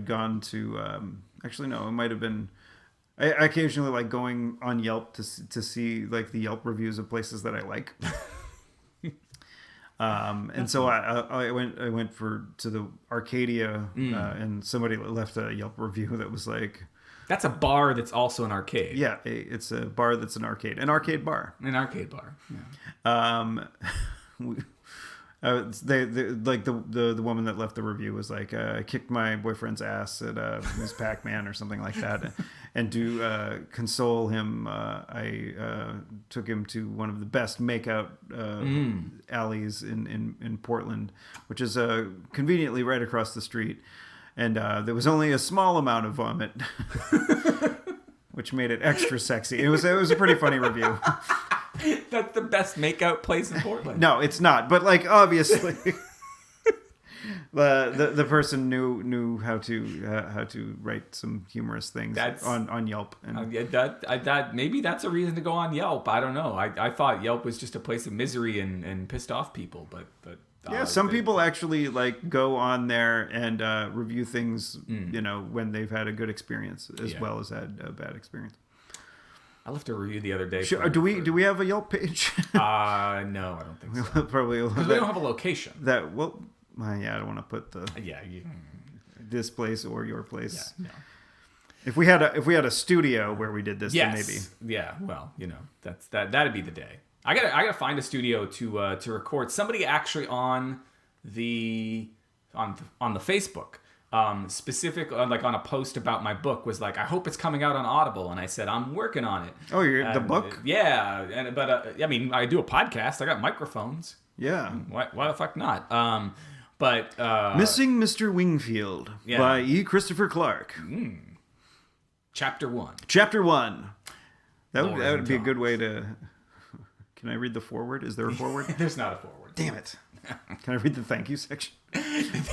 B: gone to. Actually, no, it might have been. I occasionally like going on Yelp to see like the Yelp reviews of places that I like. And so I went to the Arcadia, and somebody left a Yelp review that was like.
A: That's a bar that's also an arcade.
B: Yeah, it's a bar that's an arcade bar.
A: An arcade bar. Yeah.
B: The woman that left the review was like, I kicked my boyfriend's ass at Miss Pac-Man or something like that, and to console him, I took him to one of the best makeout alleys in Portland, which is conveniently right across the street. And there was only a small amount of vomit, which made it extra sexy. It was a pretty funny review.
A: That's the best makeout place in Portland.
B: No, it's not. But like obviously, the person knew how to write some humorous things on Yelp. And
A: maybe that's a reason to go on Yelp. I don't know. I thought Yelp was just a place of misery and pissed off people, but.
B: Yeah, some people actually like go on there and review things, when they've had a good experience as well as had a bad experience.
A: I left a review the other day.
B: Do we have a Yelp page?
A: No, I don't think so.
B: Probably
A: because we don't have a location.
B: I don't want to put this place or your place. Yeah, no. If we had a studio where we did this, then maybe.
A: Yeah, well, that'd be the day. I gotta find a studio to record. Somebody actually on the Facebook, specific like on a post about my book was like, I hope it's coming out on Audible, and I said I'm working on it.
B: Oh, the book?
A: Yeah, but I do a podcast. I got microphones.
B: Yeah.
A: Why the fuck not?
B: Missing Mr. Wingfield by E. Christopher Clark.
A: Chapter 1.
B: Chapter 1. That would be a good way to. Can I read the foreword? Is there a foreword?
A: There's not a foreword.
B: Damn it. Can I read the thank you section?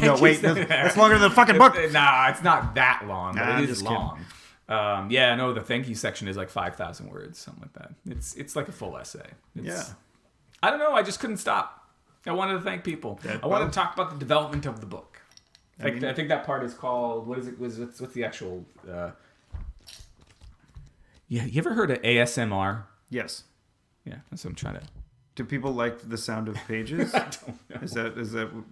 B: No, wait. That's longer than the fucking book.
A: Nah, it's not that long, but it is long. The thank you section is like 5,000 words, something like that. It's like a full essay. I don't know. I just couldn't stop. I wanted to thank people. I wanted to talk about the development of the book. I think that part is called, what is it? What's the actual... you ever heard of ASMR?
B: Yes.
A: Yeah, that's what I'm trying to...
B: Do people like the sound of pages?
A: I don't know.
B: Is that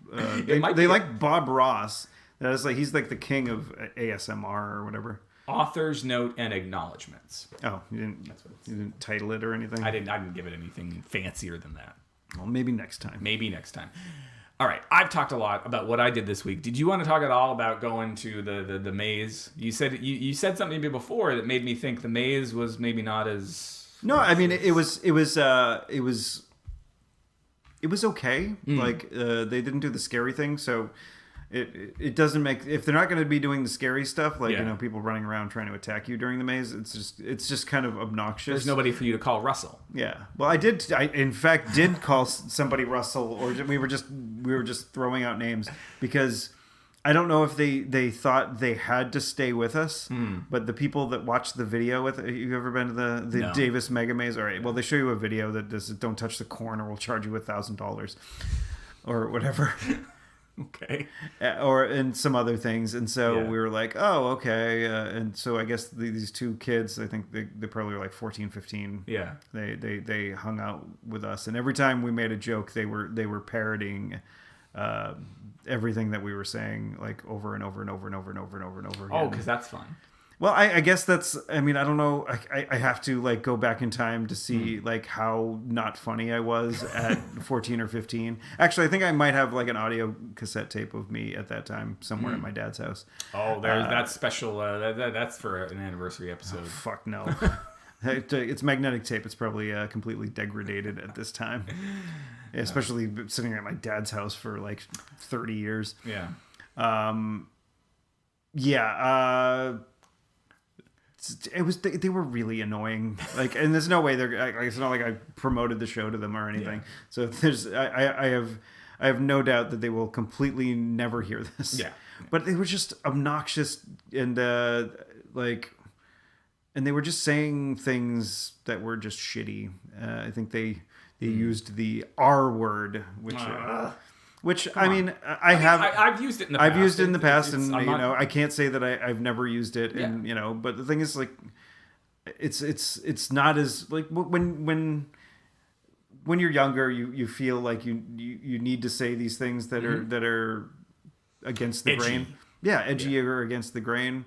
B: they like Bob Ross. That is like he's like the king of ASMR or whatever.
A: Author's note and acknowledgments.
B: Oh, you didn't title it or anything?
A: I didn't give it anything fancier than that.
B: Well, maybe next time.
A: All right, I've talked a lot about what I did this week. Did you want to talk at all about going to the maze? You said something to me before that made me think the maze was maybe not as...
B: No, I mean it was okay. Like they didn't do the scary thing, so it doesn't make, if they're not going to be doing the scary stuff, like people running around trying to attack you during the maze. It's just kind of obnoxious.
A: There's nobody for you to call Russell.
B: Yeah. Well, I in fact did call somebody Russell, or we were just throwing out names because I don't know if they thought they had to stay with us, but the people that watched the video with you ever been to the
A: No.
B: Davis Mega Maze? All right, well they show you a video that does don't touch the corn or we'll charge you $1,000 or whatever.
A: Okay.
B: And some other things, and so
A: Yeah.
B: we were like, oh, okay, and so I guess these two kids, I think they probably were like 14, 15.
A: Yeah.
B: They hung out with us, and every time we made a joke, they were parroting everything that we were saying, like over and over and over and over and over and over and over again.
A: Oh, because that's fun.
B: Well, I guess that's, I mean, I don't know. I have to like go back in time to see like how not funny I was at 14 or 15. Actually, I think I might have like an audio cassette tape of me at that time somewhere at my dad's house.
A: Oh, there's that's special. That's for an anniversary episode.
B: Fuck no. It's magnetic tape. It's probably completely degraded at this time. Especially sitting at my dad's house for like 30 years.
A: Yeah.
B: It was they were really annoying, like, and there's no way it's not like I promoted the show to them or anything.
A: Yeah.
B: So there's I have no doubt that they will completely never hear this.
A: Yeah.
B: But they were just obnoxious and like, and they were just saying things that were just shitty. I think they used the R word, which I mean, I've used it in the past. I've used it in the past, and you know, I can't say that I've never used it, and you know, but the thing is, like, it's not as like when you're younger, you feel like you need to say these things that are against the grain, edgy or against the grain,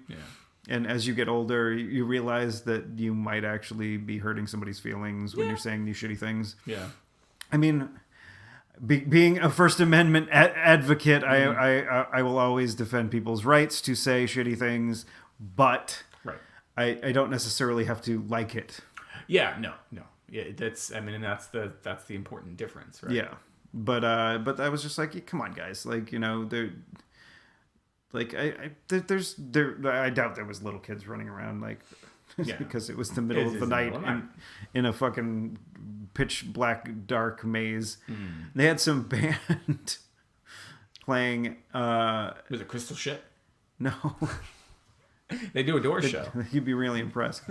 B: And as you get older, you realize that you might actually be hurting somebody's feelings when you're saying these shitty things. Yeah, I mean. Being a First Amendment advocate, I will always defend people's rights to say shitty things, but I don't necessarily have to like it.
A: Yeah, no. Yeah, that's the important difference, right?
B: Yeah, but I was just like, come on, guys, like, you know, like I doubt there was little kids running around like. Because it was the middle of the night in a fucking pitch black dark maze. They had some band playing. Was
A: it Crystal Shit?
B: No.
A: They do a Doors show.
B: You'd be really impressed.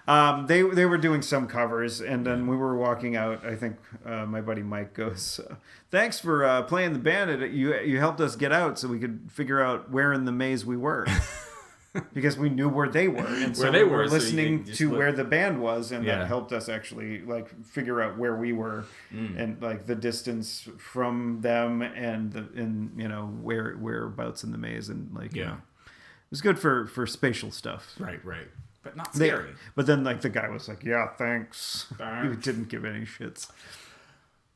B: They were doing some covers, and then we were walking out. I think my buddy Mike goes, "Thanks for playing the band. You helped us get out so we could figure out where in the maze we were." Because we knew where they were, and so we were listening to where the band was, and that helped us actually like figure out where we were, and like the distance from them, and you know whereabouts in the maze, and like you know, it was good for spatial stuff.
A: Right, but not scary.
B: But then like the guy was like, "Yeah, thanks." He didn't give any shits.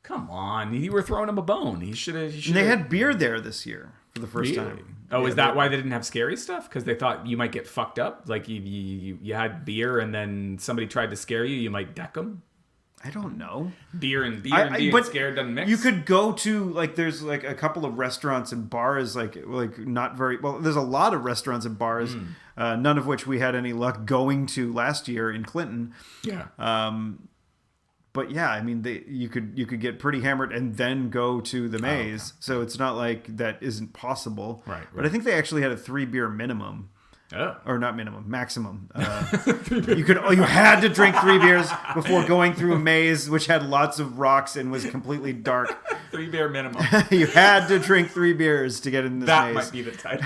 A: Come on, you were throwing him a bone. He should have.
B: They had beer there this year for the first time.
A: Oh, is that why they didn't have scary stuff? Because they thought you might get fucked up? Like you had beer and then somebody tried to scare you, you might deck them?
B: I don't know.
A: Beer and being scared doesn't mix?
B: You could go to, like, there's like a couple of restaurants and bars, like not very, well, there's a lot of restaurants and bars, none of which we had any luck going to last year in Clinton. Yeah. But yeah, I mean, you could get pretty hammered and then go to the maze. Okay. So it's not like that isn't possible. Right. But I think they actually had a 3 beer minimum. Oh. Or not minimum, maximum. You had to drink 3 beers before going through a maze which had lots of rocks and was completely dark.
A: 3 beer minimum.
B: You had to drink 3 beers to get in this maze.
A: That might be the title.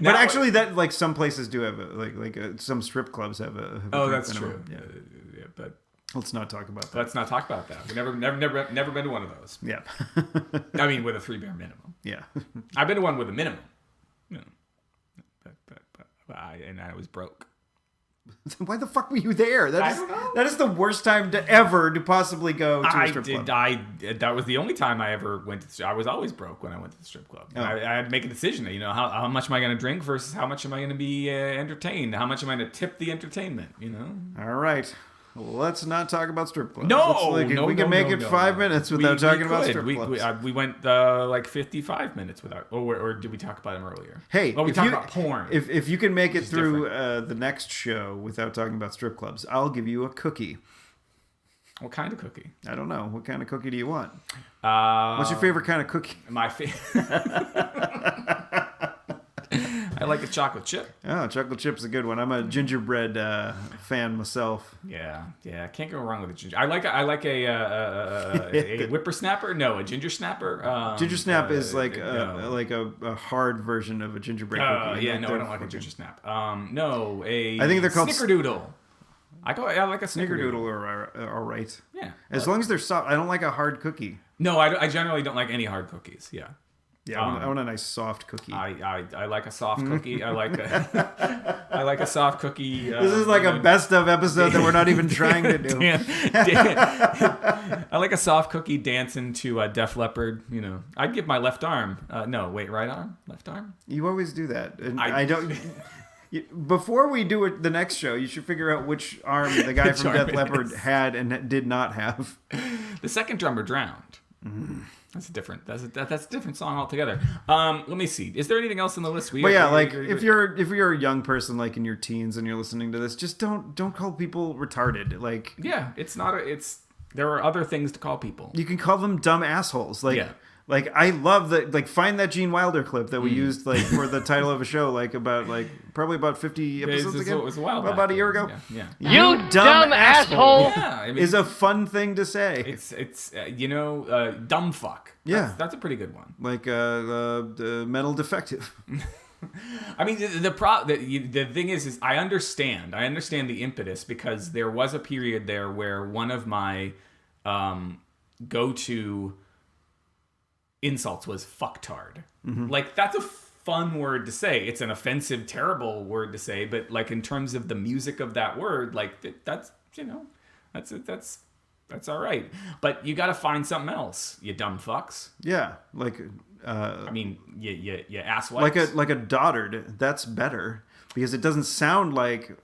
B: But actually, that like some places do have some strip clubs have a
A: that's
B: minimum.
A: True. Yeah, but
B: let's not talk about that.
A: Let's not talk about that. We never been to one of those. Yeah. I mean, with a 3 beer minimum. Yeah. I've been to one with a minimum. You know, but I was broke.
B: Why the fuck were you there?
A: I don't know.
B: That is the worst time to possibly go to a strip club.
A: That was the only time I ever went to. I was always broke when I went to the strip club. Oh. I had to make a decision. You know, how much am I going to drink versus how much am I going to be entertained? How much am I going to tip the entertainment? You know.
B: All right. Let's not talk about strip clubs.
A: We
B: can make it 5 minutes without talking about strip clubs.
A: We went like 55 minutes without, or did we talk about them earlier?
B: Hey,
A: we talked about porn.
B: If you can make it through the next show without talking about strip clubs, I'll give you a cookie.
A: What kind of cookie?
B: I don't know. What kind of cookie do you want?
A: Uh,
B: What's your favorite kind of cookie?
A: My I like a chocolate chip.
B: Oh, chocolate chip's a good one. I'm a gingerbread fan myself.
A: Yeah. Can't go wrong with a ginger. I like a whippersnapper. No, a ginger snapper.
B: Ginger snap is like a hard version of a gingerbread cookie.
A: Yeah, no, I don't like a ginger snap. No, a
B: I think they're called
A: snickerdoodle. I like a
B: Snickerdoodle are all right.
A: Yeah.
B: As long as they're soft. I don't like a hard cookie.
A: No, I generally don't like any hard cookies. Yeah.
B: Yeah, I want a nice soft cookie.
A: I like a soft cookie. I like a soft cookie.
B: This is like a best of episode that we're not even trying to do.
A: I like a soft cookie dancing to Def Leppard. You know, I'd give my left arm. No, wait, right arm, left arm.
B: You always do that, and I don't. Before we do it, the next show, you should figure out which arm the guy from Def Leppard had and did not have.
A: The second drummer drowned. That's a different song altogether. Let me see. Is there anything else on the list?
B: If you're a young person, like in your teens, and you're listening to this, just don't call people retarded. Like,
A: yeah, there are other things to call people.
B: You can call them dumb assholes. Like I love that. Like, find that Gene Wilder clip that we used like for the title of a show, probably about 50 episodes ago.
A: It was a while back.
B: About a year ago.
A: Yeah.
C: You dumb asshole.
A: Yeah, I mean,
B: is a fun thing to say.
A: It's dumb fuck. That's a pretty good one.
B: Like the mental defective.
A: I mean, the thing is I understand the impetus, because there was a period there where one of my go-to insults was fucktard. Mm-hmm. Like, that's a fun word to say. It's an offensive, terrible word to say, but like in terms of the music of that word, like that's all right. But you got to find something else, you dumb fucks.
B: Yeah, like
A: I mean, you asswipes.
B: Like a dotard. That's better because it doesn't sound like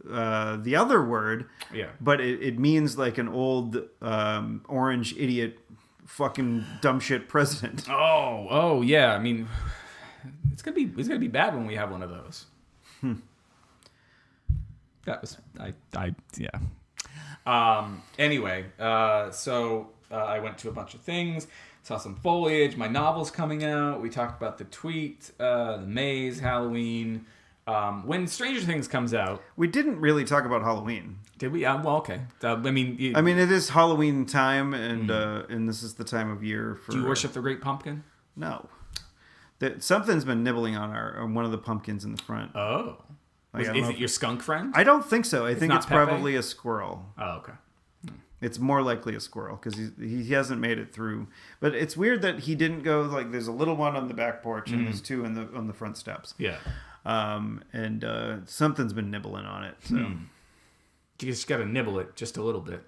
B: the other word. Yeah, but it means like an old orange idiot. Fucking dumb shit president.
A: Oh yeah. I mean, it's gonna be bad when we have one of those. That was yeah. Anyway, so I went to a bunch of things, saw some foliage. My novel's coming out. We talked about the tweet, the maze, Halloween. When Stranger Things comes out,
B: we didn't really talk about Halloween.
A: Did we? Well, okay. I mean,
B: it is Halloween time, and this is the time of year for.
A: Do you worship the Great Pumpkin?
B: No. Something's been nibbling on one of the pumpkins in the front.
A: Oh, is it your skunk friend?
B: I don't think so. I think it's probably a squirrel.
A: Oh, okay.
B: It's more likely a squirrel because he hasn't made it through. But it's weird that he didn't go like. There's a little one on the back porch and there's two on the front steps.
A: Yeah.
B: And something's been nibbling on it. So
A: you just got to nibble it just a little bit.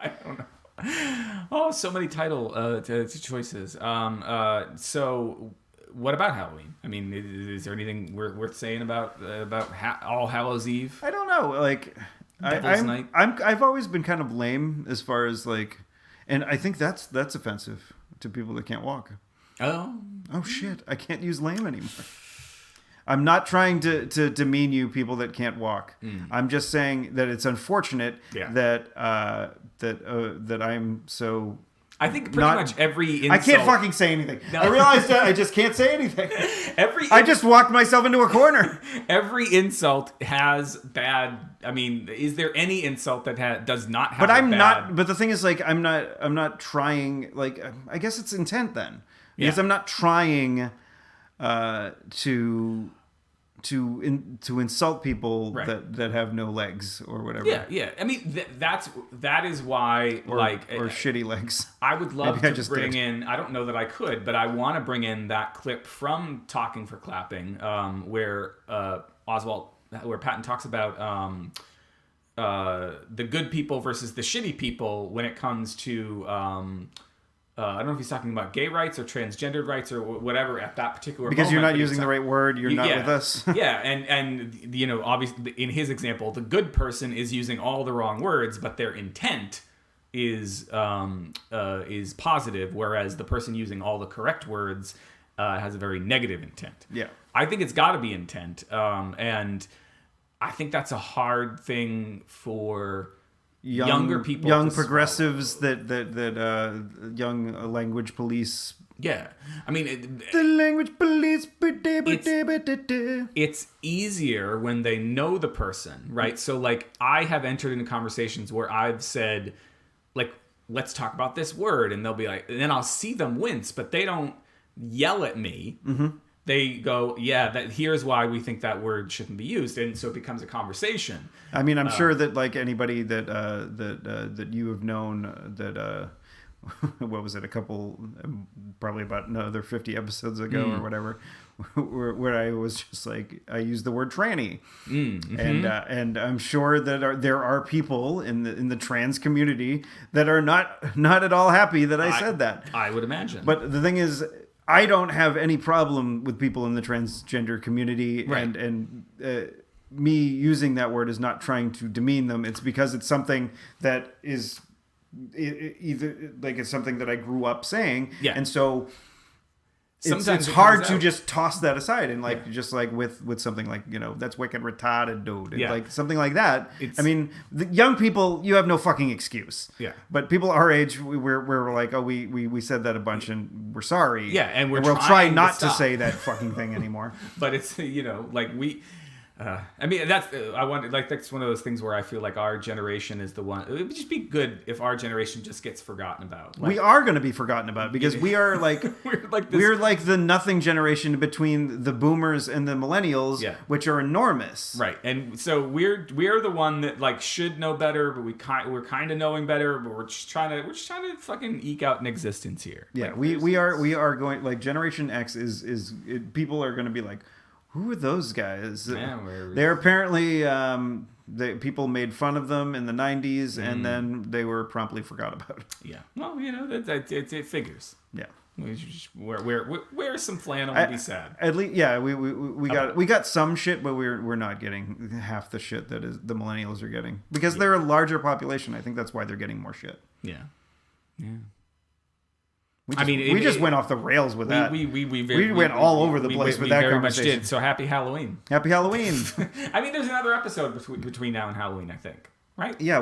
A: I don't know. Oh, so many title choices. So what about Halloween? I mean, is there anything worth saying about All Hallows Eve?
B: I don't know. Like,
A: Night?
B: I've always been kind of lame as far as like, and I think that's offensive to people that can't walk. Oh shit! I can't use lame anymore. I'm not trying to demean you people that can't walk. I'm just saying that it's unfortunate that I'm so.
A: I think pretty much every insult...
B: I can't fucking say anything. No. I realized that I just can't say anything.
A: I
B: just walked myself into a corner.
A: Every insult has bad... I mean, is there any insult that does not have
B: But I'm not... But the thing is, like, I'm not trying... Like, I guess it's intent then. Because I'm not trying to insult people that have no legs or whatever.
A: Yeah. I mean, that is why
B: or shitty legs.
A: I would love to bring in. I don't know that I could, but I want to bring in that clip from Talking for Clapping, where Patton talks about the good people versus the shitty people when it comes to. I don't know if he's talking about gay rights or transgendered rights or whatever at that particular
B: because
A: moment.
B: You're not using the right word. You're not with us.
A: Yeah, and obviously in his example, the good person is using all the wrong words, but their intent is positive, whereas the person using all the correct words has a very negative intent.
B: Yeah,
A: I think it's got to be intent, and I think that's a hard thing for younger people,
B: young
A: to
B: progressives,
A: swallow.
B: that young language police.
A: Yeah, I mean,
B: The language police.
A: it's easier when they know the person, right? So, like, I have entered into conversations where I've said, like, let's talk about this word, and they'll be like, and then I'll see them wince, but they don't yell at me. Mm-hmm. They go, yeah, here's why we think that word shouldn't be used, and so it becomes a conversation.
B: I mean, I'm sure that like anybody that you have known that what was it, a couple, probably about another 50 episodes ago or whatever, where I was just like, I used the word tranny, and I'm sure that there are people in the trans community that are not at all happy that I said that.
A: I would imagine.
B: But the thing is, I don't have any problem with people in the transgender community,
A: right.
B: and me using that word is not trying to demean them. It's because it's something that is either like it's something that I grew up saying, and so it's hard to just toss that aside and like just like with something like, you know, that's wicked retarded, dude, and like something like that. I mean, the young people, you have no fucking excuse.
A: Yeah.
B: But people our age, we're like, oh, we said that a bunch and we're sorry.
A: Yeah, and
B: we'll try not to say that fucking thing anymore.
A: But it's, you know, like I mean, that's that's one of those things where I feel like our generation is the one. It would just be good if our generation just gets forgotten about. Like,
B: we are going to be forgotten about because we are like we're like the nothing generation between the boomers and the millennials, which are enormous,
A: right? And so we're the one that like should know better, but we're kind of knowing better, but we're just trying to fucking eke out an existence here.
B: Yeah,
A: like,
B: we are going like Generation X is people are going to be like, who are those guys?
A: Yeah,
B: they're apparently people made fun of them in the 90s, and then they were promptly forgot about.
A: Yeah, well, you know, it figures.
B: Yeah,
A: we just wear some flannel and be sad.
B: At least, yeah, we got some shit, but we're not getting half the shit that is the millennials are getting because they're a larger population. I think that's why they're getting more shit.
A: Yeah, yeah.
B: We just went off the rails with that. We went all over the place with that
A: very
B: conversation.
A: Much did. So happy Halloween!
B: Happy Halloween!
A: I mean, there's another episode between now and Halloween, I think. Right?
B: Yeah,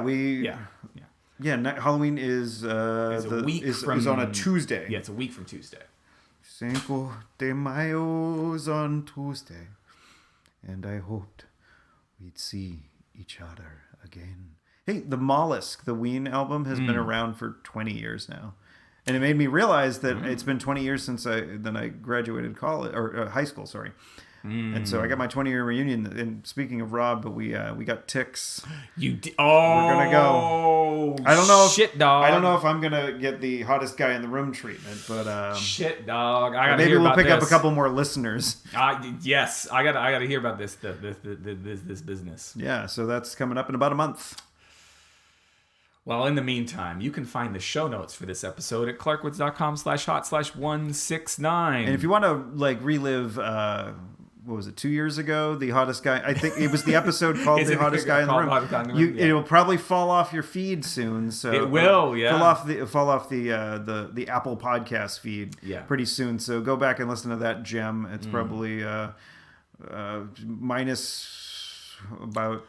B: Halloween is is on a Tuesday.
A: Yeah, it's a week from Tuesday.
B: Cinco de Mayo's on Tuesday, and I hoped we'd see each other again. Hey, the Mollusk, the Ween album, has been around for 20 years now. And it made me realize that it's been 20 years since I graduated college or high school. Sorry, and so I got my 20-year reunion. And speaking of Rob, but we got ticks.
A: You we're
B: gonna go. I don't know.
A: Shit, dog.
B: I don't know if I'm gonna get the hottest guy in the room treatment, but
A: shit, dog. I gotta
B: maybe
A: hear
B: we'll
A: about
B: pick
A: this.
B: up a couple more listeners.
A: Yes, I gotta hear about this business.
B: Yeah, so that's coming up in about a month.
A: Well, in the meantime, you can find the show notes for this episode at clarkwoods.com/hot/169.
B: And if you want to like relive, what was it, 2 years ago, the hottest guy? I think it was the episode called "The Hottest Guy in the Room." It will probably fall off your feed soon. So
A: it will,
B: fall off the Apple Podcast feed, pretty soon. So go back and listen to that gem. It's probably minus about.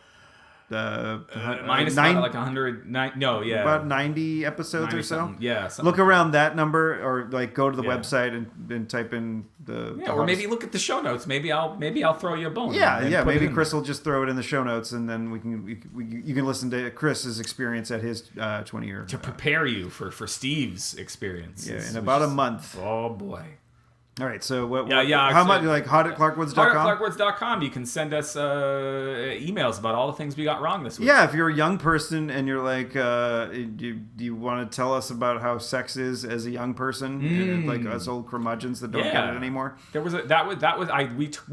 A: Minus like 100,
B: about 90 episodes or so.
A: Yeah,
B: look around that number, or like go to the website and type in
A: or maybe look at the show notes. Maybe I'll throw you a bone.
B: Maybe Chris will just throw it in the show notes, and then you can listen to Chris's experience at his 20-year
A: to prepare you for Steve's experience.
B: Yeah, in about a month.
A: Oh boy.
B: All right, so what?
A: How
B: much? Like hot at clarkwoods.com?
A: Hot at clarkwoods.com. You can send us emails about all the things we got wrong this week.
B: Yeah, if you're a young person and you're like, do you want to tell us about how sex is as a young person, like us old curmudgeons that don't get it anymore?
A: There was we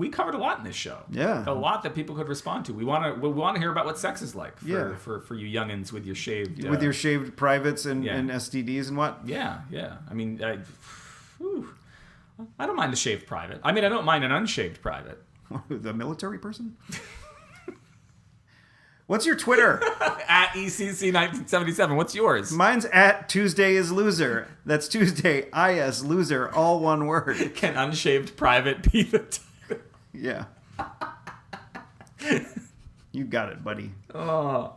A: covered a lot in this show.
B: Yeah,
A: a lot that people could respond to. We want to hear about what sex is like. For you youngins with your shaved
B: privates and STDs and what.
A: Yeah. I mean, I don't mind a shaved private. I mean, I don't mind an unshaved private.
B: The military person? What's your Twitter?
A: At ECC1977. What's yours?
B: Mine's at Tuesday is Loser. That's Tuesday, IS Loser, all one word.
A: Can unshaved private be the title?
B: Yeah. You got it, buddy.
A: Oh.